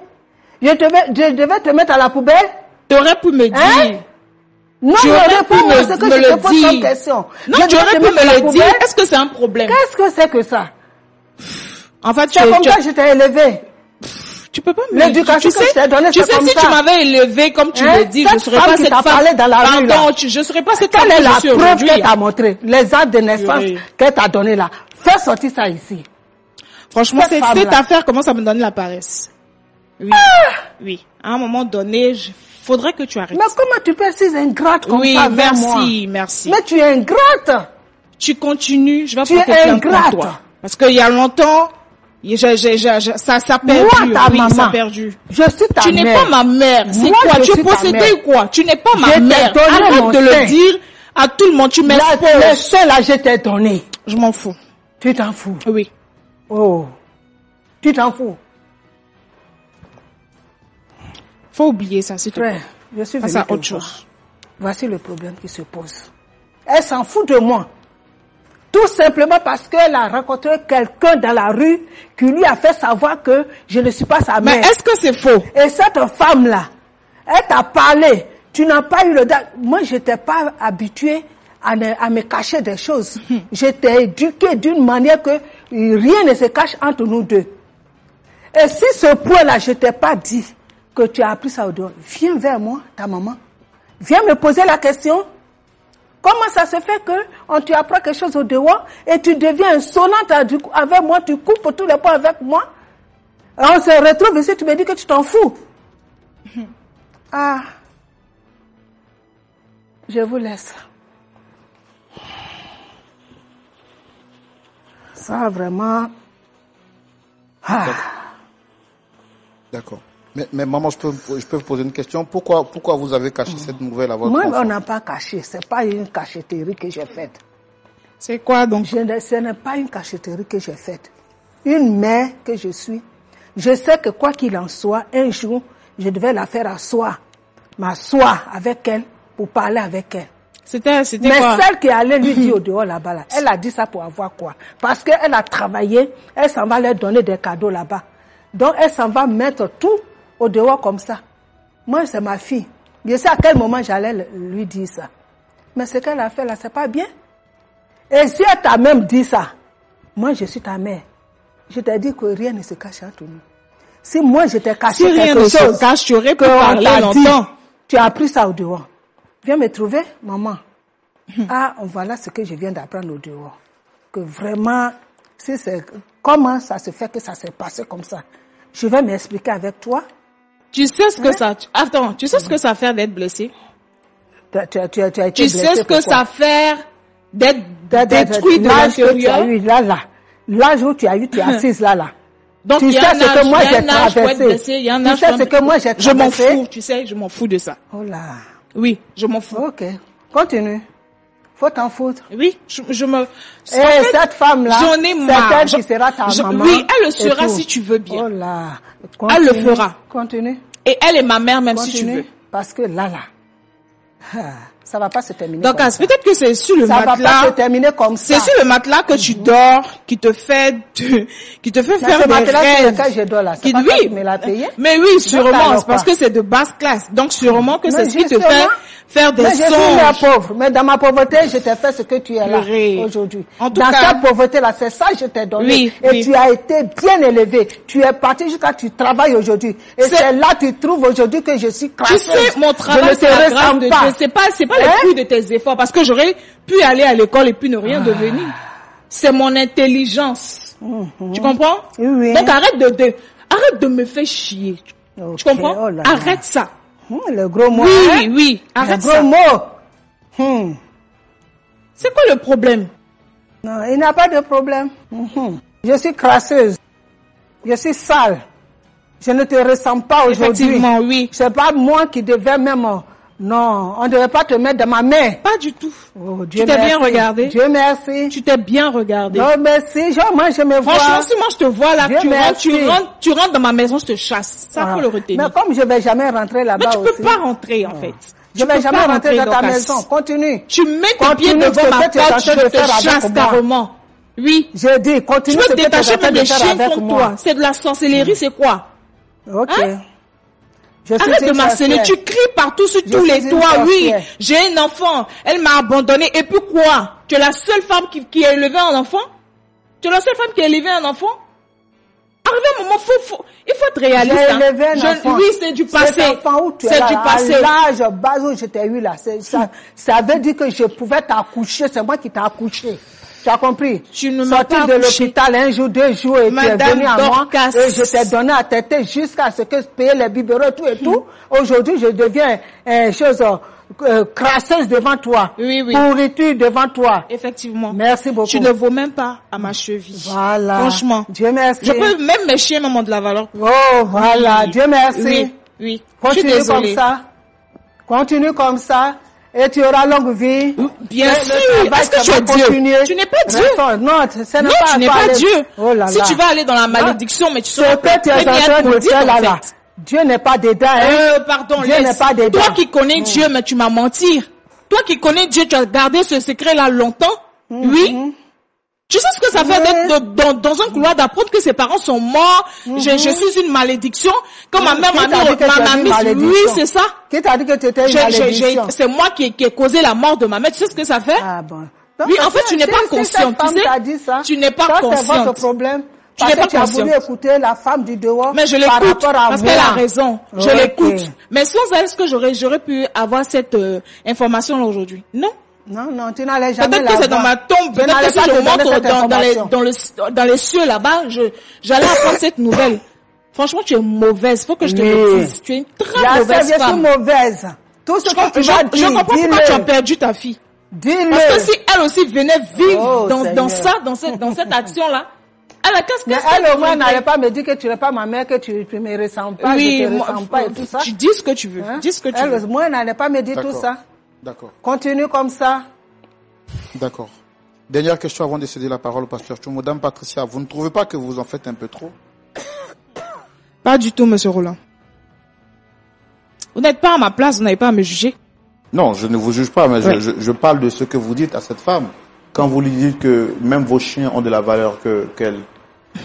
Je devais te mettre à la poubelle. Tu aurais pu me dire. Hein? Non, tu aurais pu ce que je te pose comme question. Non, tu aurais pu me le dire. Est-ce que c'est un problème? Qu'est-ce que c'est que ça? En fait, c'est comme ça que je t'ai élevé. Tu peux pas me l'éducation que je t'ai donnée, c'est comme ça. Si tu m'avais élevé comme tu le dis, je serais pas cette femme. Parlé dans la rue, là. Je serais pas cette femme. Quelle est la preuve qu'elle t'a montré? Les actes de naissance qu'elle t'a donné là. Fais sortir ça ici. Franchement, cette affaire commence à me donner la paresse. Oui. Oui. À un moment donné, faudrait que tu arrêtes. Mais comment tu peux être ingrate comme ça vers moi? Oui, merci. Mais tu es ingrate. Tu continues, je vais porter plainte contre toi. Parce qu'il y a longtemps, ça perdure. Moi, ta maman, ça perdu. Je suis ta mère. Tu n'es pas ma mère. C'est quoi? Tu es possédée ou quoi? Tu n'es pas ma mère. Arrête de le dire à tout le monde. Tu m'exposes. Le seul là, je t'ai donné. Je m'en fous. Tu t'en fous? Oui. Oh. Tu t'en fous. Faut oublier ça, s'il te plaît. Frère, je suis Passe venue à te autre voir. chose. Voici le problème qui se pose. Elle s'en fout de moi. Tout simplement parce qu'elle a rencontré quelqu'un dans la rue qui lui a fait savoir que je ne suis pas sa Mais mère. est-ce que c'est faux? Et cette femme-là, elle t'a parlé. Tu n'as pas eu le... Moi, je n'étais pas habituée à me cacher des choses. J'étais éduquée d'une manière que rien ne se cache entre nous deux. Et si ce point-là, je t'ai pas dit que tu as appris ça au dehors, viens vers moi, ta maman. Viens me poser la question. Comment ça se fait que tu apprend quelque chose au dehors et tu deviens insolente avec moi, tu coupes tous les points avec moi. Et on se retrouve ici, tu me dis que tu t'en fous. Ah, je vous laisse. Ça vraiment... Ah. D'accord. Mais maman, je peux vous poser une question. Pourquoi vous avez caché cette nouvelle à votre Moi, enfant? on n'a pas caché. C'est pas une cachetterie que j'ai faite. C'est quoi donc? Ce n'est pas une cachetterie que j'ai faite. Une mère que je suis. Je sais que quoi qu'il en soit, un jour, je devais la faire m'asseoir avec elle pour parler avec elle. C'était Mais quoi? celle qui allait lui dire au dehors là-bas, là, elle a dit ça pour avoir quoi? Parce qu'elle a travaillé, elle s'en va leur donner des cadeaux là-bas. Donc elle s'en va mettre tout au dehors comme ça. Moi, c'est ma fille. Je sais à quel moment j'allais lui dire ça. Mais ce qu'elle a fait là, c'est pas bien. Et si elle t'a même dit ça, moi je suis ta mère. Je t'ai dit que rien ne se cache entre nous. Si moi je t'ai caché Si rien quelque ne chose, se cache, tu aurais pu qu'on parler t'a dit, longtemps. tu as appris ça au dehors. Viens me trouver, maman. Ah, voilà ce que je viens d'apprendre au dehors. Que vraiment, si c'est comment ça se fait que ça s'est passé comme ça. Je vais m'expliquer avec toi. Tu sais ce que ça... Attends, tu sais ce que ça fait d'être blessé? Tu as été Tu blessé, sais ce que pourquoi? ça fait d'être détruit de L'âge que tu as l'intérieur? eu là. L'âge où tu as eu, tu es assise là. Donc, Tu il y sais a un ce que âge, moi il y a j'ai un âge pour être traversé. blessé, il y a un Tu âge sais pour ce être- que moi j'ai Je m'en traversé. fous, tu sais, je m'en fous de ça. Oh là. Oui, je m'en fous. Ok. Continue. Faut t'en foutre. Oui, je me... Et En fait, cette femme-là, j'en ai c'est marre. elle qui sera ta maman. Oui, elle le et sera tout. si tu veux bien. Oh là. Elle le Continue. fera. Continue. Et elle est ma mère même si tu Continue. veux. Parce que là, ça va pas se terminer Donc, comme ça. peut-être que c'est sur le Ça va pas se matelas... terminer comme ça. C'est sur le matelas que tu dors, qui te fait faire ce des matelas sur rêves. lequel je dors là, c'est pas toi qui me l'as payé? Mais oui, sûrement, alors c'est parce quoi? que c'est de basse classe. Donc sûrement que c'est Mais ce qui te justement, fait faire des Mais je suis mère songes. pauvre. Mais dans ma pauvreté, je t'ai fait ce que tu es là Purée. aujourd'hui. En tout Dans cas- cette pauvreté-là, c'est ça que je t'ai donné. Oui, et oui. tu as été bien élevé. Tu es parti jusqu'à tu travailles aujourd'hui. Et c'est là que tu trouves aujourd'hui que je suis Tu crasseuse. sais, mon Je travail, ne c'est te la grâce ressemble de pas. Dieu. C'est pas Hein? le fruit de tes efforts. Parce que j'aurais pu aller à l'école et puis ne rien devenir. C'est mon intelligence. Tu comprends? Oui. Donc arrête de me faire chier. Ok, Tu comprends? oh là là. Arrête ça. Le gros mot. Oui, hein? oui. Le Arrête gros ça. mot. C'est quoi le problème? Non, il n'y a pas de problème. Je suis crasseuse. Je suis sale. Je ne te ressemble pas aujourd'hui. Effectivement, oui. C'est pas moi qui devais même... Non, on ne devait pas te mettre dans ma main. Pas du tout. Oh, Dieu Tu t'es merci. bien regardé? Dieu merci. Tu t'es bien regardé. Non, merci. Moi, je me vois. Franchement, si moi je te vois là, Dieu merci. tu rentres dans ma maison, je te chasse. Ça, faut le retenir. Mais comme je vais jamais rentrer Mais là-bas tu aussi. peux pas rentrer, en fait. Je vais jamais rentrer dans ta maison. Continue. Tu mets tes Continue pieds devant ce ma que tu es en porte, je train de te faire avec chasse moi. carrément. Oui. Je dis, Tu continue veux ce que tu es en détacher train même de des faire chiens avec contre moi. toi. C'est de la sorcellerie, c'est quoi? Ok. Hein? Je suis Arrête de une m'harceler, sorcière. tu cries partout sur Je tous suis les une toits, oui. sorcière. J'ai un enfant, elle m'a abandonné. Et puis quoi? Tu es la seule femme qui a élevé un enfant? Tu es la seule femme qui a élevé un enfant? Arrivé un moment, il faut être réaliste. J'ai hein. élevé un enfant. Oui, c'est du passé. Cet enfant où tu es C'est là, du passé. à l'âge bas où je t'ai eu là, ça veut dire que je pouvais t'accoucher, c'est moi qui t'ai accouché. Tu as compris? Tu ne m'as Sorti pas de accouché. l'hôpital un jour, 2 jours, et tu es Madame venu à moi, Dorcas. et je t'ai donné à têter jusqu'à ce que je paye les biberons, tout et tout. Aujourd'hui, je deviens crasseuse devant toi. Oui, oui. Pourriture devant toi. Effectivement. Merci beaucoup. Tu ne vaux même pas à ma cheville. Voilà. Franchement. Dieu merci. Je peux, même mes chiens m'ont de la valeur. Oh, voilà. Oui. Dieu merci. Oui, oui. Je suis Continue comme désolée. ça. Continue comme ça. et tu auras longue vie. Bien sûr. Est-ce que tu es Dieu? Tu n'es pas Dieu. Non, tu n'es pas Dieu. Oh là là. Si tu vas aller dans la malédiction, mais tu seras ce que tu es en train de faire là. Dieu n'est pas dedans. Pardon, Dieu n'est pas dedans. Toi qui connais Dieu, mais tu m'as menti. Toi qui connais Dieu, tu as gardé ce secret-là longtemps. Oui. Tu sais ce que ça fait d'être dans un couloir, d'apprendre que ses parents sont morts. Je suis une malédiction. Quand ma mère m'a mis, oui, c'est ça. Qui t'a dit que tu étais une malédiction? C'est moi qui ai causé la mort de ma mère. Tu sais ce que ça fait? Ah bon. Donc, oui, en fait, tu n'es pas consciente. Tu sais, tu n'es pas consciente. C'est votre problème. Tu n'es pas consciente. Tu as voulu écouter la femme du dehors. Mais je l'écoute parce qu'elle a raison. Je l'écoute. Mais sans elle, est-ce que j'aurais pu avoir cette information-là aujourd'hui? Non. Non, tu n'allais jamais peut-être que c'est dans ma tombe, peut-être que si je monte dans les cieux là-bas, j'allais apprendre cette nouvelle. Franchement, tu es mauvaise, faut que je te le dise. Tu es une très mauvaise femme. Mauvaise. Tout ce que tu vas dire, je comprends pourquoi tu as perdu ta fille. Dis-le. Parce que si elle aussi venait vivre dans cette action-là, mais elle au moins n'allait pas me dire que tu n'es pas ma mère, que tu me ressembles pas, oui, je te ressemble pas et tout ça. Tu dis ce que tu veux. Dis ce que tu veux. Elle au moins n'allait pas me dire tout ça. D'accord. Continue comme ça. D'accord. Dernière question avant de céder la parole au pasteur Tchoumo. Madame Patricia, vous ne trouvez pas que vous en faites un peu trop? Pas du tout, monsieur Roland. Vous n'êtes pas à ma place, vous n'avez pas à me juger. Non, je ne vous juge pas, mais je parle de ce que vous dites à cette femme. Quand vous lui dites que même vos chiens ont de la valeur qu'elle.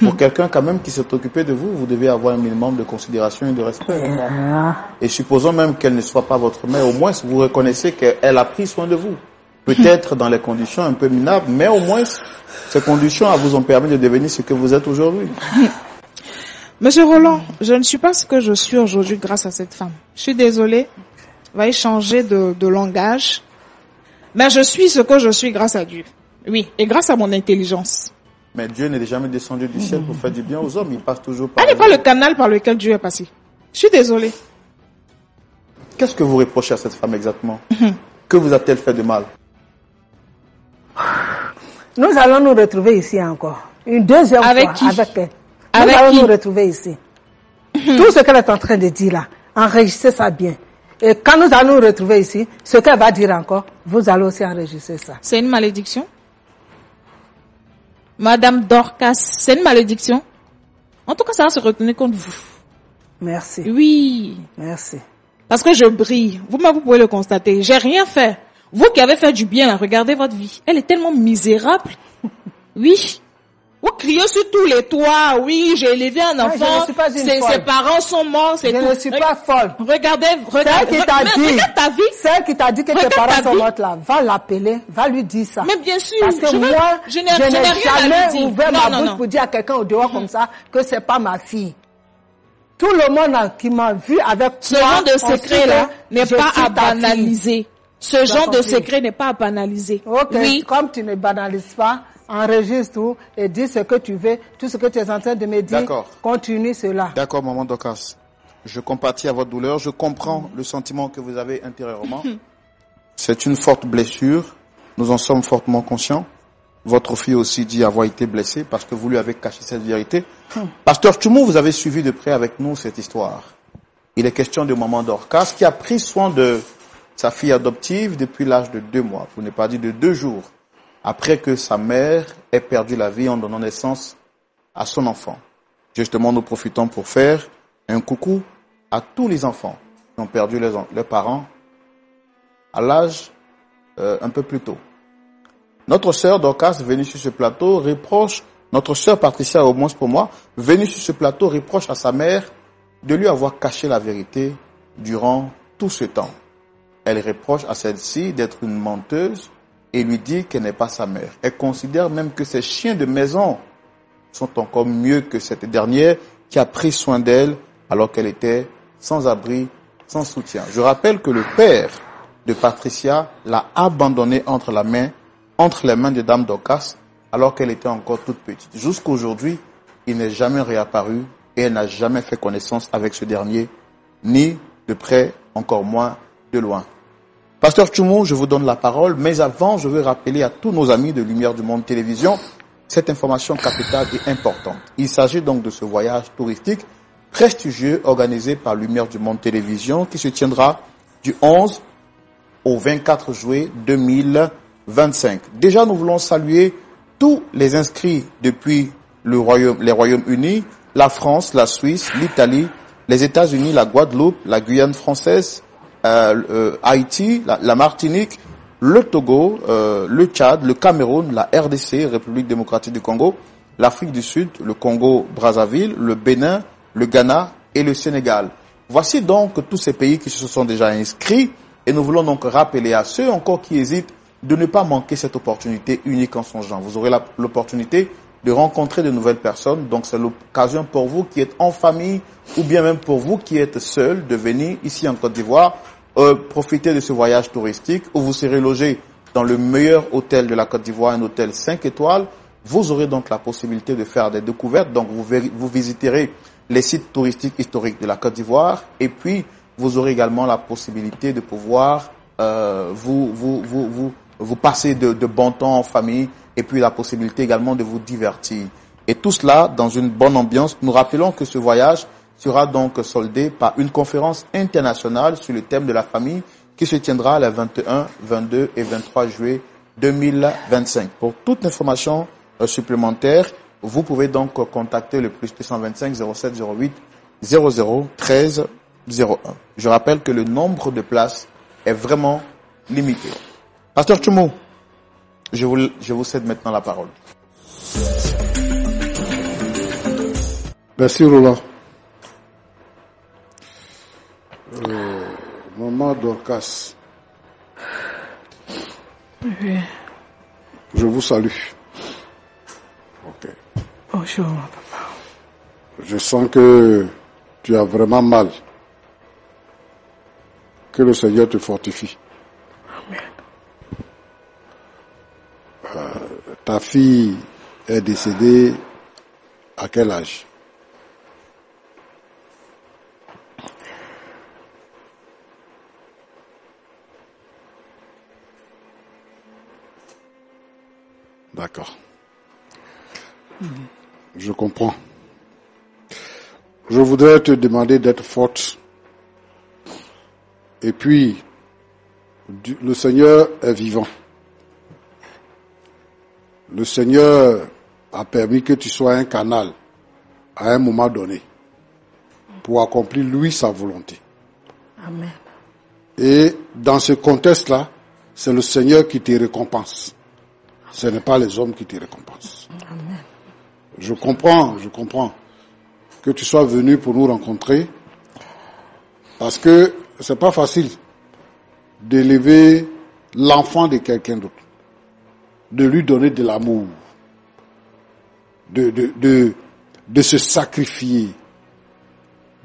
Pour quelqu'un quand même qui s'est occupé de vous, vous devez avoir un minimum de considération et de respect. Et supposons même qu'elle ne soit pas votre mère, au moins vous reconnaissez qu'elle a pris soin de vous. Peut-être dans les conditions un peu minables, mais au moins ces conditions vous ont permis de devenir ce que vous êtes aujourd'hui. Monsieur Roland, je ne suis pas ce que je suis aujourd'hui grâce à cette femme. Je suis désolée, va changer de langage, mais je suis ce que je suis grâce à Dieu. Oui, et grâce à mon intelligence. Mais Dieu n'est jamais descendu du ciel pour faire du bien aux hommes. Il passe toujours par... Elle n'est pas le canal par lequel Dieu est passé. Je suis désolée. Qu'est-ce que vous reprochez à cette femme exactement? Que vous a-t-elle fait de mal? Nous allons nous retrouver ici encore. Une deuxième fois avec elle. Nous allons nous retrouver ici. Tout ce qu'elle est en train de dire là, enregistrez ça bien. Et quand nous allons nous retrouver ici, ce qu'elle va dire encore, vous allez aussi enregistrer ça. C'est une malédiction? Madame Dorcas, c'est une malédiction? En tout cas, ça va se retenir contre vous. Merci. Oui. Merci. Parce que je brille. Vous-même, vous pouvez le constater. J'ai rien fait. Vous qui avez fait du bien, là, regardez votre vie. Elle est tellement misérable. Oui. Vous criez sur tous les toits. Oui, j'ai élevé un enfant. Ses parents sont morts. Je ne suis pas folle. Regardez Celle qui t'a dit, regarde ta vie. Celle qui t'a dit que tes parents sont morts là, va l'appeler, va lui dire ça. Mais bien sûr. Parce que moi, je n'ai jamais ouvert ma bouche pour dire à quelqu'un au dehors comme ça que c'est pas ma fille. Tout le monde qui m'a vu avec ce genre de secret là n'est pas à banaliser. Ce genre de secret n'est pas à banaliser. Ok, oui. Comme tu ne banalises pas, enregistre tout et dis ce que tu veux, tout ce que tu es en train de me dire. Continue cela. D'accord, maman Dorcas. Je compatis à votre douleur. Je comprends le sentiment que vous avez intérieurement. C'est une forte blessure. Nous en sommes fortement conscients. Votre fille aussi dit avoir été blessée parce que vous lui avez caché cette vérité. Pasteur Tchoumo, vous avez suivi de près avec nous cette histoire. Il est question de maman Dorcas qui a pris soin de sa fille adoptive depuis l'âge de 2 mois, pour ne pas dire de 2 jours, après que sa mère ait perdu la vie en donnant naissance à son enfant. Justement, nous profitons pour faire un coucou à tous les enfants qui ont perdu leurs parents à l'âge un peu plus tôt. Notre sœur Dorcas, venue sur ce plateau, reproche, notre sœur Patricia, au moins pour moi, venue sur ce plateau, reproche à sa mère de lui avoir caché la vérité durant tout ce temps. Elle reproche à celle-ci d'être une menteuse et lui dit qu'elle n'est pas sa mère. Elle considère même que ses chiens de maison sont encore mieux que cette dernière qui a pris soin d'elle alors qu'elle était sans abri, sans soutien. Je rappelle que le père de Patricia l'a abandonnée entre les mains de Dame Dorcas alors qu'elle était encore toute petite. Jusqu'aujourd'hui, il n'est jamais réapparu et elle n'a jamais fait connaissance avec ce dernier, ni de près, encore moins de loin. Pasteur Tchoumo, je vous donne la parole, mais avant, je veux rappeler à tous nos amis de Lumière du Monde Télévision cette information capitale et importante. Il s'agit donc de ce voyage touristique prestigieux organisé par Lumière du Monde Télévision qui se tiendra du 11 au 24 juillet 2025. Déjà, nous voulons saluer tous les inscrits depuis les Royaumes-Unis, la France, la Suisse, l'Italie, les États-Unis, la Guadeloupe, la Guyane française, Haïti, la Martinique, le Togo, le Tchad, le Cameroun, la RDC, République démocratique du Congo, l'Afrique du Sud, le Congo-Brazzaville, le Bénin, le Ghana et le Sénégal. Voici donc tous ces pays qui se sont déjà inscrits et nous voulons donc rappeler à ceux encore qui hésitent de ne pas manquer cette opportunité unique en son genre. Vous aurez l'opportunité de rencontrer de nouvelles personnes, donc c'est l'occasion pour vous qui êtes en famille ou bien même pour vous qui êtes seul de venir ici en Côte d'Ivoire profiter de ce voyage touristique où vous serez logé dans le meilleur hôtel de la Côte d'Ivoire, un hôtel 5 étoiles. Vous aurez donc la possibilité de faire des découvertes, donc vous visiterez les sites touristiques historiques de la Côte d'Ivoire et puis vous aurez également la possibilité de pouvoir vous passer de bons temps en famille et puis la possibilité également de vous divertir. Et tout cela dans une bonne ambiance. Nous rappelons que ce voyage sera donc soldé par une conférence internationale sur le thème de la famille qui se tiendra les 21, 22 et 23 juillet 2025. Pour toute information supplémentaire, vous pouvez donc contacter le plus 225 07 08 00 13 01. Je rappelle que le nombre de places est vraiment limité. Pasteur Tchoumou, je vous cède maintenant la parole. Merci Roland. Maman Dorcas. Oui. Je vous salue. Ok. Bonjour, papa. Je sens que tu as vraiment mal. Que le Seigneur te fortifie. Amen. Ta fille est décédée à quel âge? D'accord. Je comprends. Je voudrais te demander d'être forte. Et puis, le Seigneur est vivant. Le Seigneur a permis que tu sois un canal à un moment donné pour accomplir lui sa volonté. Amen. Et dans ce contexte-là, c'est le Seigneur qui te récompense. Ce n'est pas les hommes qui te récompensent. Amen. Je comprends que tu sois venu pour nous rencontrer parce que c'est pas facile d'élever l'enfant de quelqu'un d'autre, de lui donner de l'amour, de se sacrifier,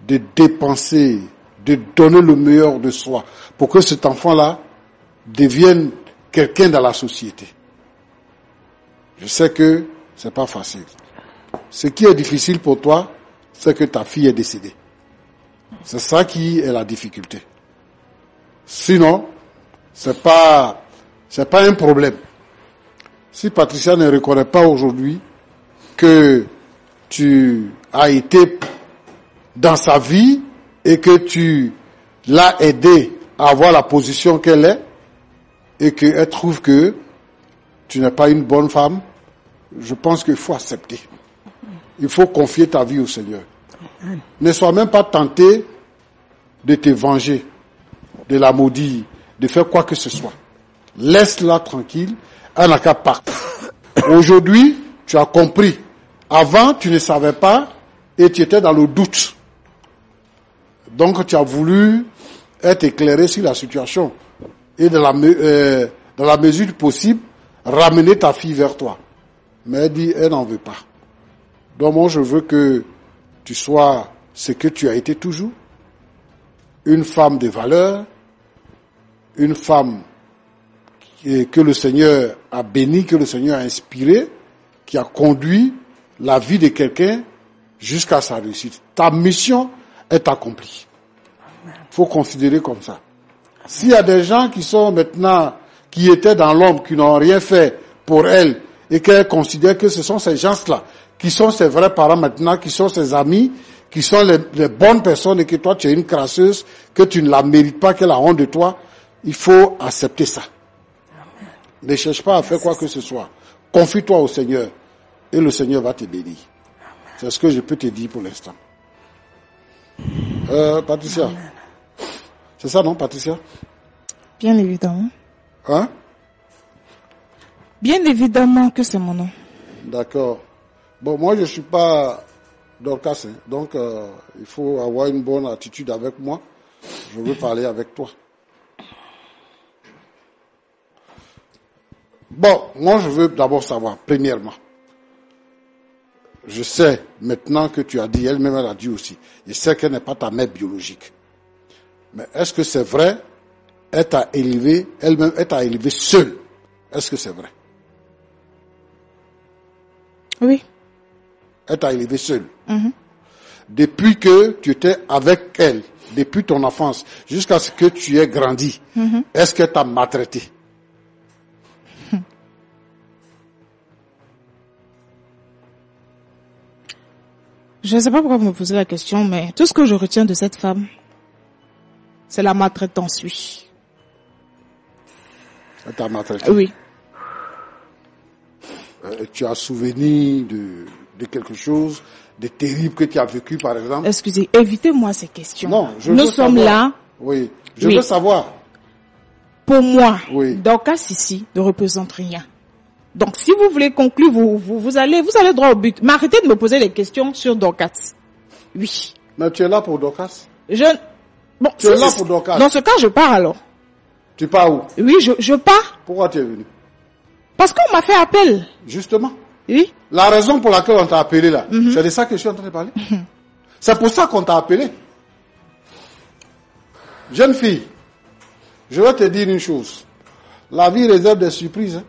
de dépenser, de donner le meilleur de soi pour que cet enfant-là devienne quelqu'un dans la société. Je sais que c'est pas facile. Ce qui est difficile pour toi, c'est que ta fille est décédée. C'est ça qui est la difficulté. Sinon, c'est pas un problème. Si Patricia ne reconnaît pas aujourd'hui que tu as été dans sa vie et que tu l'as aidée à avoir la position qu'elle est et qu'elle trouve que tu n'es pas une bonne femme, je pense qu'il faut accepter. Il faut confier ta vie au Seigneur. Ne sois même pas tenté de te venger, de la maudire, de faire quoi que ce soit. Laisse-la tranquille, elle n'a qu'à partir. Aujourd'hui, tu as compris. Avant, tu ne savais pas et tu étais dans le doute. Donc, tu as voulu être éclairé sur la situation et dans la mesure du possible, ramener ta fille vers toi. Mais elle dit, elle n'en veut pas. Donc moi, je veux que tu sois ce que tu as été toujours. Une femme de valeur, une femme que le Seigneur a bénie, que le Seigneur a inspirée, qui a conduit la vie de quelqu'un jusqu'à sa réussite. Ta mission est accomplie. Il faut considérer comme ça. S'il y a des gens qui sont maintenant, qui étaient dans l'ombre, qui n'ont rien fait pour elle, et qu'elle considère que ce sont ces gens-là, qui sont ses vrais parents maintenant, qui sont ses amis, qui sont les bonnes personnes, et que toi tu es une crasseuse, que tu ne la mérites pas, qu'elle a honte de toi, Il faut accepter ça. Ne cherche pas à faire quoi que ce soit. Confie-toi au Seigneur et le Seigneur va te bénir. C'est ce que je peux te dire pour l'instant. Patricia. C'est ça, non, Patricia? Bien évidemment. Hein? Bien évidemment que c'est mon nom. D'accord. Bon, moi, je suis pas Dorcas, hein. Donc, il faut avoir une bonne attitude avec moi. Je veux parler avec toi. Bon, moi, je veux d'abord savoir, premièrement, je sais maintenant que tu as dit, elle-même elle a dit aussi, je sais qu'elle n'est pas ta mère biologique. Mais est-ce que c'est vrai? Elle t'a élevé, elle-même, elle t'a élevé seule. Est-ce que c'est vrai? Oui. Elle t'a élevé seule. Depuis que tu étais avec elle, depuis ton enfance, jusqu'à ce que tu aies grandi, est-ce qu'elle t'a maltraité? Je ne sais pas pourquoi vous me posez la question, mais tout ce que je retiens de cette femme, c'est la maltraitance, oui. Elle t'a maltraité? Oui. Tu as souvenir de quelque chose de terrible que tu as vécu, par exemple? Excusez, évitez-moi ces questions. Non, Nous sommes là. Oui, je veux savoir. Pour moi, Oui. Dorcas ici ne représente rien. Donc, si vous voulez conclure, vous allez droit au but. Mais arrêtez de me poser des questions sur Dorcas. Oui. Mais tu es là pour Dorcas? Bon, Tu es là pour Dorcas? Dans ce cas, je pars alors. Tu pars où? Oui, je pars. Pourquoi tu es venu? Parce qu'on m'a fait appel. Justement. Oui. La raison pour laquelle on t'a appelé là, c'est de ça que je suis en train de parler. C'est pour ça qu'on t'a appelé. Jeune fille, je vais te dire une chose. La vie réserve des surprises. Hein.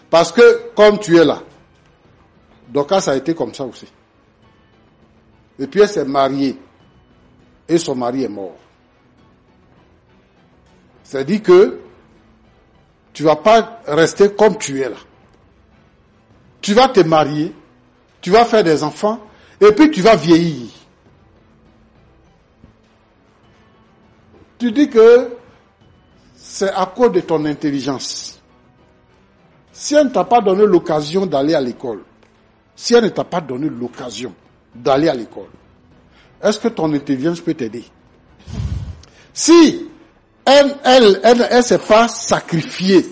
Parce que comme tu es là, Dorcas a été comme ça aussi. Et puis elle s'est mariée. Et son mari est mort. C'est-à-dire que tu vas pas rester comme tu es là. Tu vas te marier, tu vas faire des enfants, et puis tu vas vieillir. Tu dis que c'est à cause de ton intelligence. Si elle ne t'a pas donné l'occasion d'aller à l'école, si elle ne t'a pas donné l'occasion d'aller à l'école, est-ce que ton intelligence peut t'aider? Si elle s'est pas sacrifiée,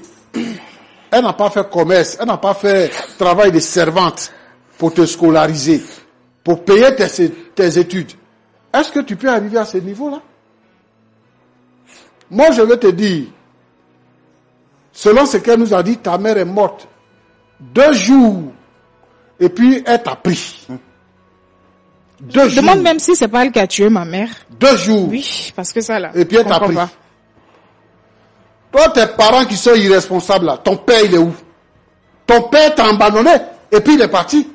elle n'a pas fait commerce, elle n'a pas fait travail de servante pour te scolariser, pour payer tes études, est-ce que tu peux arriver à ce niveau-là? Moi, je vais te dire, selon ce qu'elle nous a dit, ta mère est morte 2 jours, et puis elle t'a pris. 2 jours. Demande même si c'est pas elle qui a tué ma mère. 2 jours. Oui, parce que ça là. Et puis elle t'a pris. Toi, tes parents qui sont irresponsables là, ton père il est où? Ton père t'a abandonné, et puis il est parti.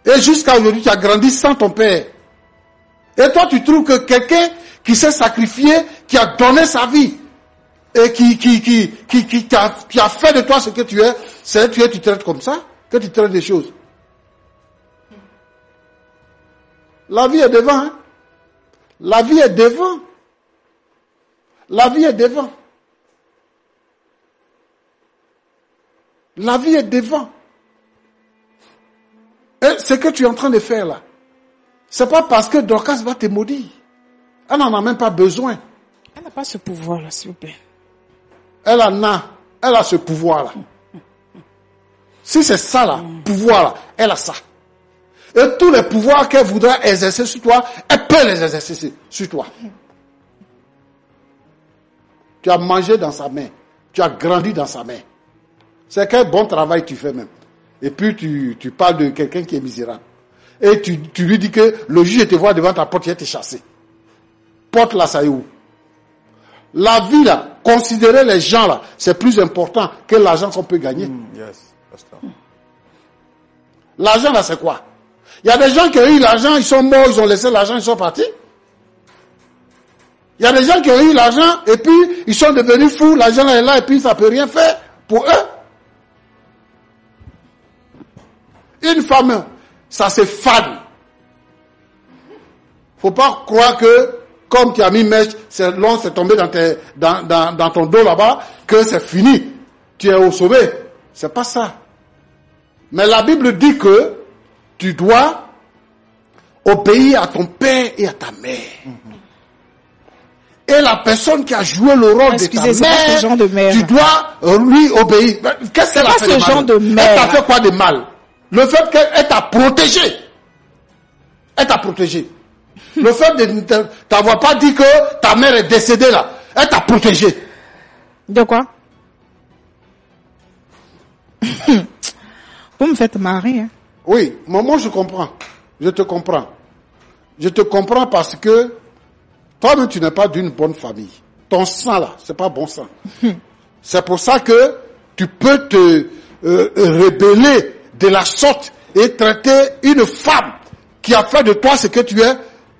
Et jusqu'à aujourd'hui, tu as grandi sans ton père. Et toi, tu trouves que quelqu'un qui s'est sacrifié, qui a donné sa vie, et qui a fait de toi ce que tu es, c'est que tu traites comme ça, que tu traites des choses. La vie est devant, hein. La vie est devant. La vie est devant. La vie est devant. Et ce que tu es en train de faire là, c'est pas parce que Dorcas va te maudire. Elle n'en a même pas besoin. Elle n'a pas ce pouvoir là, s'il vous plaît. Elle a ce pouvoir là. Si c'est ça là, pouvoir là, elle a ça. Et tous les pouvoirs qu'elle voudra exercer sur toi, elle peut les exercer sur toi. Tu as mangé dans sa main. Tu as grandi dans sa main. C'est quel bon travail tu fais même. Et puis tu parles de quelqu'un qui est misérable. Et tu lui dis que le juge te voit devant ta porte, il va te chasser. Porte là, ça est où? La vie là, considérer les gens là, c'est plus important que l'argent qu'on peut gagner. Yes, pasteur. L'argent là, c'est quoi? Il y a des gens qui ont eu l'argent, ils sont morts, ils ont laissé l'argent, ils sont partis. Il y a des gens qui ont eu l'argent et puis ils sont devenus fous, l'argent là est là et puis ça peut rien faire pour eux. Une femme, ça se fane. Faut pas croire que comme tu as mis mèche, c'est long, c'est tombé dans ton dos là-bas, que c'est fini. Tu es au sauvé. C'est pas ça. Mais la Bible dit que tu dois obéir à ton père et à ta mère. Et la personne qui a joué le rôle de ta mère, tu dois lui obéir. Qu'est-ce qu'elle a fait de mal? Genre de mère. Elle t'a fait quoi de mal? Le fait qu'elle t'a protégé. Elle t'a protégé. Le fait de ne t'avoir pas dit que ta mère est décédée là, elle t'a protégé. De quoi? Vous me faites marrer. Hein? Oui, moi je comprends. Je te comprends. Je te comprends parce que toi-même tu n'es pas d'une bonne famille. Ton sang là, c'est pas bon sang. C'est pour ça que tu peux te rebeller de la sorte et traiter une femme qui a fait de toi ce que tu es,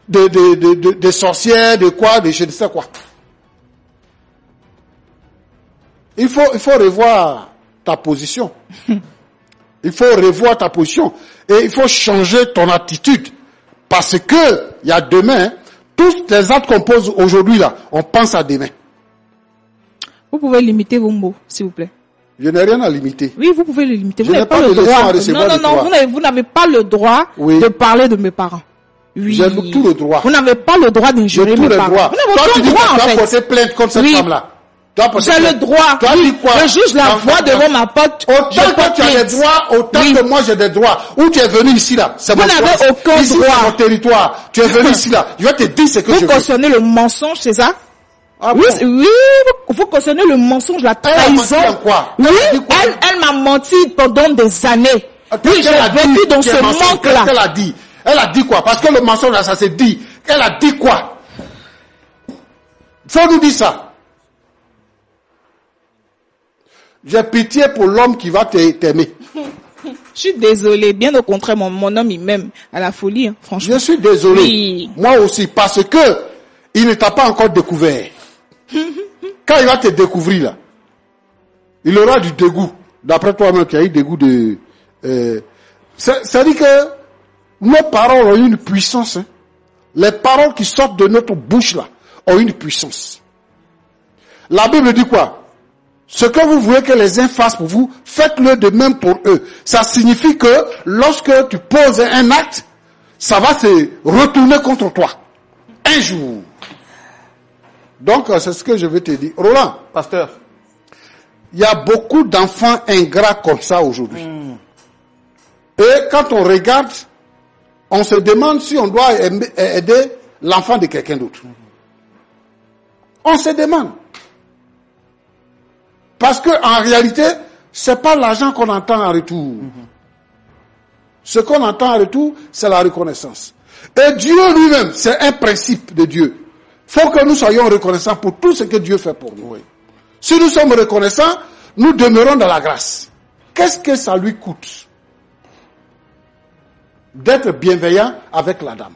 de sorcière, de quoi, de je ne sais quoi. Il faut revoir ta position. Il faut revoir ta position. Et il faut changer ton attitude. Parce que, il y a demain, tous les actes qu'on pose aujourd'hui là, on pense à demain. Vous pouvez limiter vos mots, s'il vous plaît. Je n'ai rien à limiter. Oui, vous pouvez les limiter. Je Vous n'avez pas le droit. Non, vous n'avez pas le droit de parler de mes parents. Oui. J'ai tout le droit. Vous n'avez pas le droit d'injurer mes parents. Vous n'avez aucun droit, en fait. Tu dois porter plainte contre cette femme-là. J'ai le droit. Oui. Le juge la voit devant ma porte. Autant que tu as des droits, autant que moi j'ai des droits. Où tu es venu ici là, c'est mon droit. Vous n'avez aucun ici, droit. C'est mon territoire. Tu es venu ici là. Je vais te dire ce que je veux. Vous cautionnez le mensonge, c'est ça? Ah oui, bon? oui, vous cautionnez le mensonge, la trahison. Oui, elle m'a menti pendant des années. Oui, j'ai vécu dans ce manque-là. Qu'est-ce qu'elle a dit? Elle a dit quoi? Parce que le mensonge là, ça se dit. Elle a dit quoi? Faut nous dire ça. J'ai pitié pour l'homme qui va t'aimer. Je suis désolé. Bien au contraire, mon homme, il m'aime à la folie, hein, franchement. Je suis désolé. Oui. Moi aussi, parce que il ne t'a pas encore découvert. Quand il va te découvrir là, il aura du dégoût. D'après toi-même, tu as eu dégoût de... ça dit que nos paroles ont une puissance. Hein. Les paroles qui sortent de notre bouche là ont une puissance. La Bible dit quoi? Ce que vous voulez que les uns fassent pour vous, faites-le de même pour eux. Ça signifie que lorsque tu poses un acte, ça va se retourner contre toi. Un jour. Donc, c'est ce que je veux te dire. Roland. Pasteur. Il y a beaucoup d'enfants ingrats comme ça aujourd'hui. Et quand on regarde, on se demande si on doit aider l'enfant de quelqu'un d'autre. On se demande. Parce que en réalité, c'est pas l'argent qu'on entend en retour. Ce qu'on entend en retour, c'est la reconnaissance. Et Dieu lui-même, c'est un principe de Dieu. Faut que nous soyons reconnaissants pour tout ce que Dieu fait pour nous. Oui. Si nous sommes reconnaissants, nous demeurons dans la grâce. Qu'est-ce que ça lui coûte d'être bienveillant avec la dame?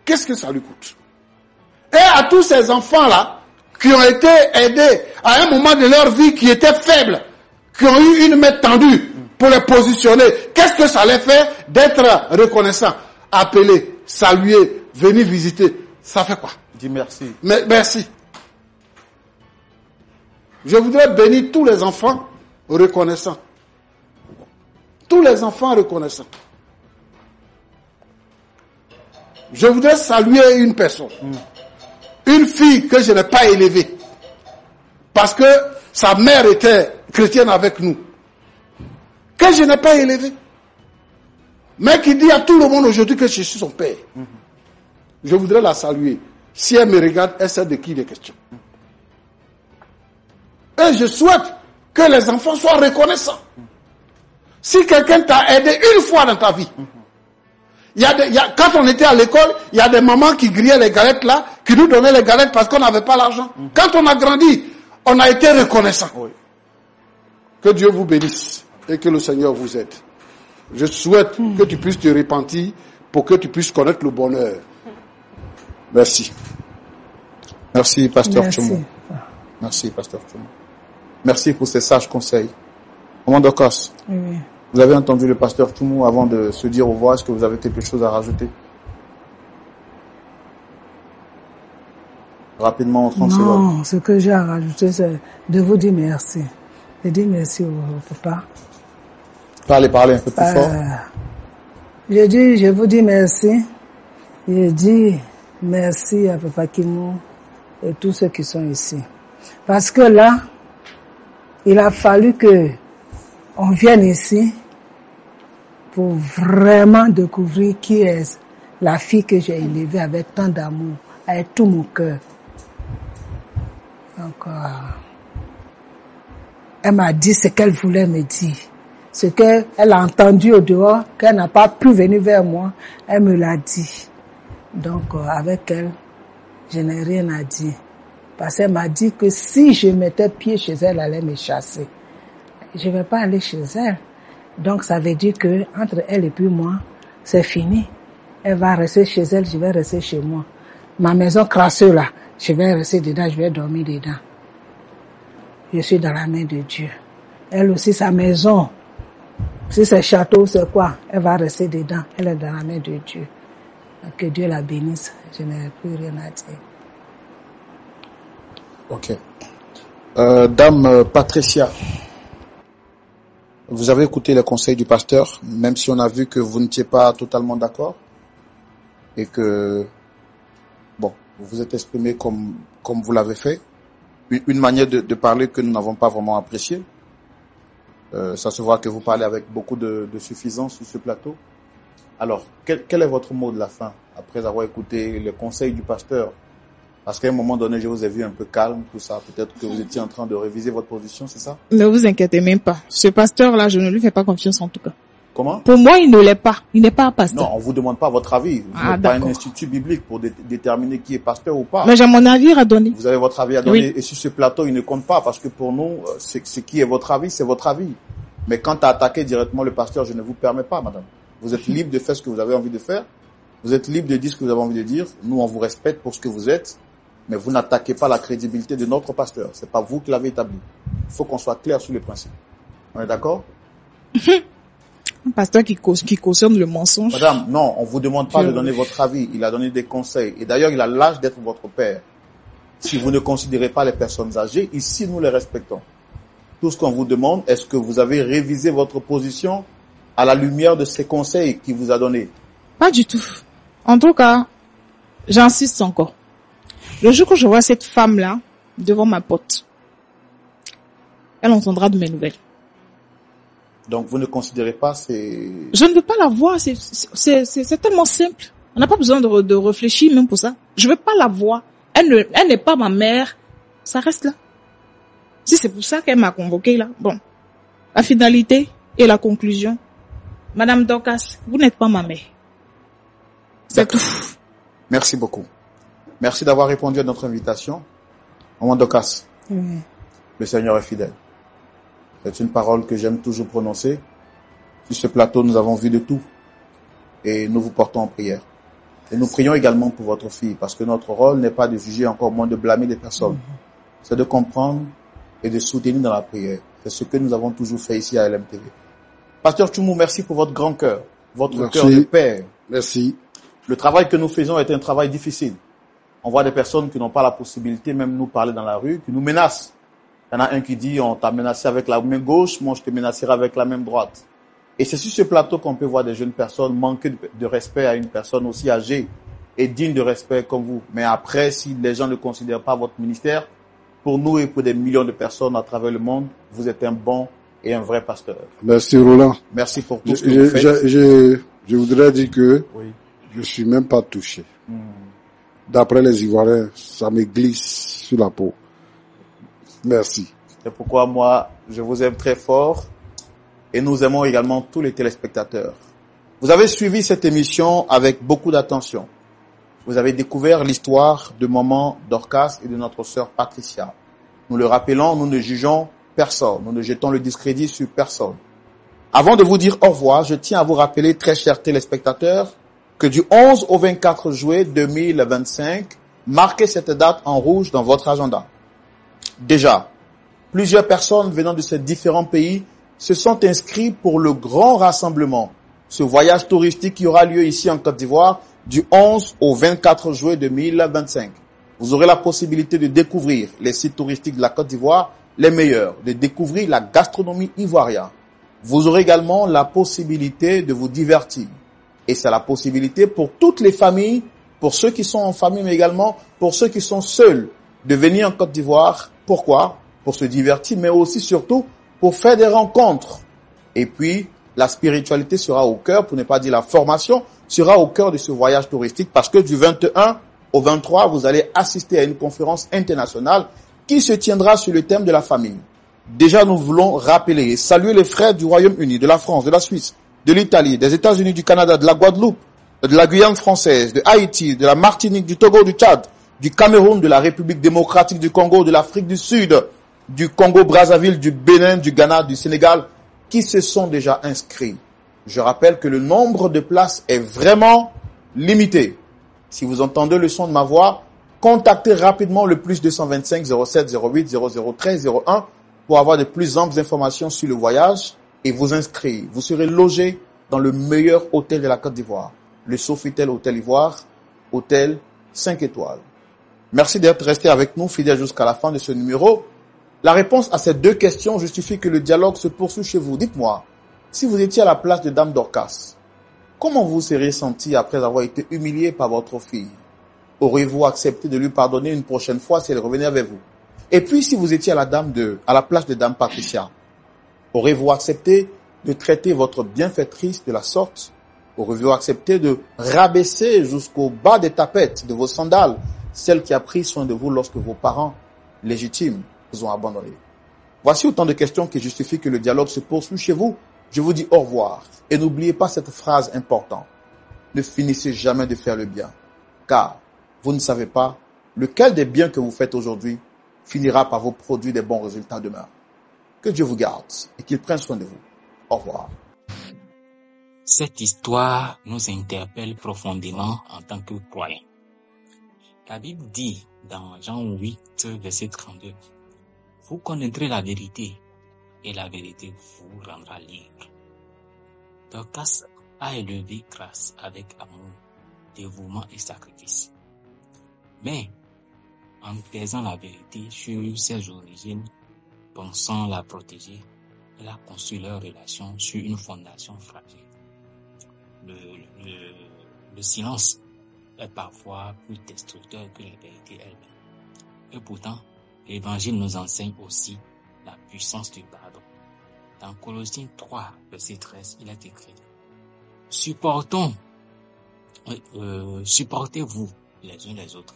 Qu'est-ce que ça lui coûte? Et à tous ces enfants-là, qui ont été aidés à un moment de leur vie qui étaient faibles, qui ont eu une main tendue pour les positionner, qu'est-ce que ça les fait d'être reconnaissants? Appeler, saluer, venir visiter, ça fait quoi? Dis merci. Mais, merci. Je voudrais bénir tous les enfants reconnaissants. Tous les enfants reconnaissants. Je voudrais saluer une personne. Une fille que je n'ai pas élevée. Parce que sa mère était chrétienne avec nous. Que je n'ai pas élevée. Mais qui dit à tout le monde aujourd'hui que je suis son père. Je voudrais la saluer. Si elle me regarde, elle sait de qui il est question. Et je souhaite que les enfants soient reconnaissants. Si quelqu'un t'a aidé une fois dans ta vie, quand on était à l'école, il y a des mamans qui grillaient les galettes là, qui nous donnaient les galettes parce qu'on n'avait pas l'argent. Quand on a grandi, on a été reconnaissant. Oui. Que Dieu vous bénisse et que le Seigneur vous aide. Je souhaite que tu puisses te repentir pour que tu puisses connaître le bonheur. Merci. Merci, Pasteur Tchoumou. Merci, Pasteur Tchoumou. Merci pour ces sages conseils. Maman Dokos, oui. Vous avez entendu le Pasteur Tchoumou avant de se dire au revoir. Est-ce que vous avez quelque chose à rajouter? Rapidement, en 30 secondes. Non, ce que j'ai à rajouter, c'est de vous dire merci. Je dis merci au papa. Parlez un peu plus fort. Je vous dis merci. Je dis merci à Papa Kimou et tous ceux qui sont ici. Parce que là, il a fallu que on vienne ici pour vraiment découvrir qui est la fille que j'ai élevée avec tant d'amour, avec tout mon cœur. Donc, elle m'a dit ce qu'elle voulait me dire. Ce qu'elle a entendu au dehors, qu'elle n'a pas pu venir vers moi, elle me l'a dit. Donc, avec elle, je n'ai rien à dire. Parce qu'elle m'a dit que si je mettais pied chez elle, elle allait me chasser. Je ne vais pas aller chez elle. Donc, ça veut dire que entre elle et puis moi, c'est fini. Elle va rester chez elle, je vais rester chez moi. Ma maison crasseuse là, je vais rester dedans, je vais dormir dedans. Je suis dans la main de Dieu. Elle aussi, sa maison, si c'est château, c'est quoi? Elle va rester dedans. Elle est dans la main de Dieu. Donc, que Dieu la bénisse. Je n'ai plus rien à dire. Ok. Dame Patricia, vous avez écouté les conseils du pasteur, même si on a vu que vous n'étiez pas totalement d'accord et que, bon, vous vous êtes exprimé comme vous l'avez fait. Une manière de parler que nous n'avons pas vraiment appréciée. Ça se voit que vous parlez avec beaucoup de suffisance sur ce plateau. Alors, quel est votre mot de la fin après avoir écouté les conseils du pasteur? Parce qu'à un moment donné, je vous ai vu un peu calme, tout ça. Peut-être que vous étiez en train de réviser votre position, c'est ça? Ne vous inquiétez même pas. Ce pasteur-là, je ne lui fais pas confiance en tout cas. Comment? Pour moi, il ne l'est pas. Il n'est pas un pasteur. Non, on vous demande pas votre avis. Vous n'êtes pas un institut biblique pour déterminer qui est pasteur ou pas. Mais j'ai mon avis à donner. Vous avez votre avis à donner. Oui. Et sur ce plateau, il ne compte pas parce que pour nous, ce qui est votre avis, c'est votre avis. Mais quant à attaquer directement le pasteur, je ne vous permets pas, madame. Vous êtes libre de faire ce que vous avez envie de faire. Vous êtes libre de dire ce que vous avez envie de dire. Nous, on vous respecte pour ce que vous êtes. Mais vous n'attaquez pas la crédibilité de notre pasteur. C'est pas vous qui l'avez établi. Il faut qu'on soit clair sur les principes. On est d'accord? Un pasteur qui cautionne le mensonge. Madame, non, on vous demande pas de donner votre avis. Il a donné des conseils. Et d'ailleurs, il a l'âge d'être votre père. Si vous ne considérez pas les personnes âgées, ici, nous les respectons. Tout ce qu'on vous demande, est-ce que vous avez révisé votre position à la lumière de ces conseils qu'il vous a donnés? Pas du tout. En tout cas, j'insiste encore. Le jour que je vois cette femme-là devant ma porte, elle entendra de mes nouvelles. Donc, vous ne considérez pas ces... Je ne veux pas la voir. C'est tellement simple. On n'a pas besoin de réfléchir même pour ça. Je veux pas la voir. Elle n'est pas ma mère. Ça reste là. Si c'est pour ça qu'elle m'a convoqué là, bon. La finalité et la conclusion. Madame Dorcas, vous n'êtes pas ma mère. C'est tout. Merci beaucoup. Merci d'avoir répondu à notre invitation. Maman Dorcas, le Seigneur est fidèle. C'est une parole que j'aime toujours prononcer. Sur ce plateau, nous avons vu de tout. Et nous vous portons en prière. Et nous prions également pour votre fille, parce que notre rôle n'est pas de juger, encore moins de blâmer des personnes. C'est de comprendre et de soutenir dans la prière. C'est ce que nous avons toujours fait ici à LMTV. Pasteur Tchoumou, merci pour votre grand cœur, votre cœur de père. Merci. Le travail que nous faisons est un travail difficile. On voit des personnes qui n'ont pas la possibilité, même nous parler dans la rue, qui nous menacent. Il y en a un qui dit, on t'a menacé avec la main gauche, moi je te menacerai avec la main droite. Et c'est sur ce plateau qu'on peut voir des jeunes personnes manquer de respect à une personne aussi âgée et digne de respect comme vous. Mais après, si les gens ne considèrent pas votre ministère, pour nous et pour des millions de personnes à travers le monde, vous êtes un bon et un vrai pasteur. Merci Roland. Merci pour tout ce que vous faites. Je voudrais dire que oui. Je suis même pas touché. D'après les Ivoiriens, ça me glisse sur la peau. Merci. C'est pourquoi moi, je vous aime très fort et nous aimons également tous les téléspectateurs. Vous avez suivi cette émission avec beaucoup d'attention. Vous avez découvert l'histoire de maman Dorcas et de notre sœur Patricia. Nous le rappelons, nous ne jugeons personne. Nous ne jetons le discrédit sur personne. Avant de vous dire au revoir, je tiens à vous rappeler, très chers téléspectateurs, que du 11 au 24 juillet 2025, marquez cette date en rouge dans votre agenda. Déjà, plusieurs personnes venant de ces différents pays se sont inscrits pour le grand rassemblement, ce voyage touristique qui aura lieu ici en Côte d'Ivoire du 11 au 24 juillet 2025. Vous aurez la possibilité de découvrir les sites touristiques de la Côte d'Ivoire, les meilleurs, de découvrir la gastronomie ivoirienne. Vous aurez également la possibilité de vous divertir. Et c'est la possibilité pour toutes les familles, pour ceux qui sont en famille, mais également pour ceux qui sont seuls, de venir en Côte d'Ivoire. Pourquoi? Pour se divertir, mais aussi surtout pour faire des rencontres. Et puis, la spiritualité sera au cœur, pour ne pas dire la formation, sera au cœur de ce voyage touristique, parce que du 21 au 23, vous allez assister à une conférence internationale qui se tiendra sur le thème de la famille. Déjà, nous voulons rappeler et saluer les frères du Royaume-Uni, de la France, de la Suisse, de l'Italie, des États-Unis, du Canada, de la Guadeloupe, de la Guyane française, de Haïti, de la Martinique, du Togo, du Tchad, du Cameroun, de la République démocratique du Congo, de l'Afrique du Sud, du Congo-Brazzaville, du Bénin, du Ghana, du Sénégal, qui se sont déjà inscrits. Je rappelle que le nombre de places est vraiment limité. Si vous entendez le son de ma voix, contactez rapidement le plus 225 07 08 00 13 01 pour avoir de plus amples informations sur le voyage et vous inscrire. Vous serez logé dans le meilleur hôtel de la Côte d'Ivoire, le Sofitel Hôtel Ivoire, hôtel 5 étoiles. Merci d'être resté avec nous, fidèles jusqu'à la fin de ce numéro. La réponse à ces deux questions justifie que le dialogue se poursuit chez vous. Dites-moi, si vous étiez à la place de Dame Dorcas, comment vous seriez senti après avoir été humilié par votre fille? Auriez-vous accepté de lui pardonner une prochaine fois si elle revenait avec vous? Et puis, si vous étiez à la place de Dame Patricia, auriez-vous accepté de traiter votre bienfaitrice de la sorte? Auriez-vous accepté de rabaisser jusqu'au bas des tapettes de vos sandales celle qui a pris soin de vous lorsque vos parents légitimes vous ont abandonné? Voici autant de questions qui justifient que le dialogue se poursuit chez vous. Je vous dis au revoir et n'oubliez pas cette phrase importante. Ne finissez jamais de faire le bien, car vous ne savez pas lequel des biens que vous faites aujourd'hui finira par vous produire des bons résultats demain. Que Dieu vous garde et qu'il prenne soin de vous. Au revoir. Cette histoire nous interpelle profondément en tant que croyants. La Bible dit dans Jean 8, verset 32, « Vous connaîtrez la vérité et la vérité vous rendra libre. » Dorcas a élevé grâce avec amour, dévouement et sacrifice. Mais, en taisant la vérité sur ses origines, pensant la protéger, elle a construit leur relation sur une fondation fragile. Le silence est parfois plus destructeur que la vérité elle-même. Et pourtant, l'Évangile nous enseigne aussi la puissance du pardon. Dans Colossiens 3, verset 13, il est écrit « Supportez-vous les uns les autres.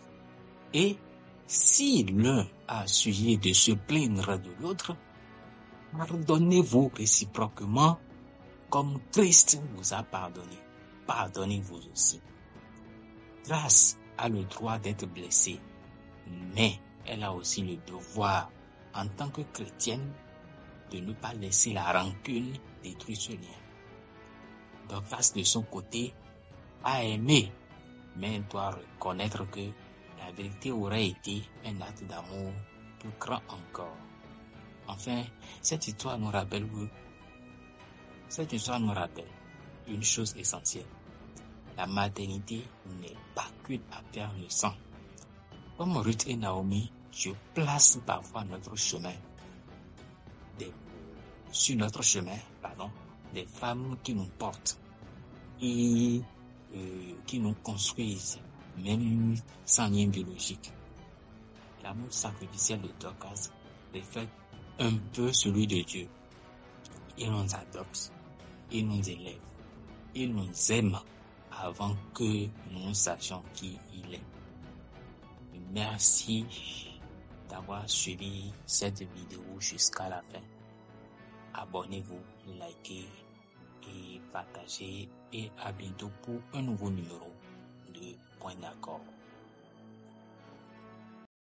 Et si l'un a sujet de se plaindre de l'autre, pardonnez-vous réciproquement comme Christ vous a pardonné. Pardonnez-vous aussi. » Grâce a le droit d'être blessée, mais elle a aussi le devoir, en tant que chrétienne, de ne pas laisser la rancune détruire ce lien. Dorcas, de son côté, a aimé, mais doit reconnaître que la vérité aurait été un acte d'amour plus grand encore. Enfin, cette histoire nous rappelle une chose essentielle. La maternité n'est pas qu'une affaire de sang. Comme Ruth et Naomi, Dieu place parfois sur notre chemin, des femmes qui nous portent et qui nous construisent, même sans lien biologique. L'amour sacrificiel de Dorcas reflète un peu celui de Dieu. Il nous adopte, il nous élève, il nous aime avant que nous sachions qui il est. Merci d'avoir suivi cette vidéo jusqu'à la fin. Abonnez-vous, likez et partagez et à bientôt pour un nouveau numéro de Point d'accord.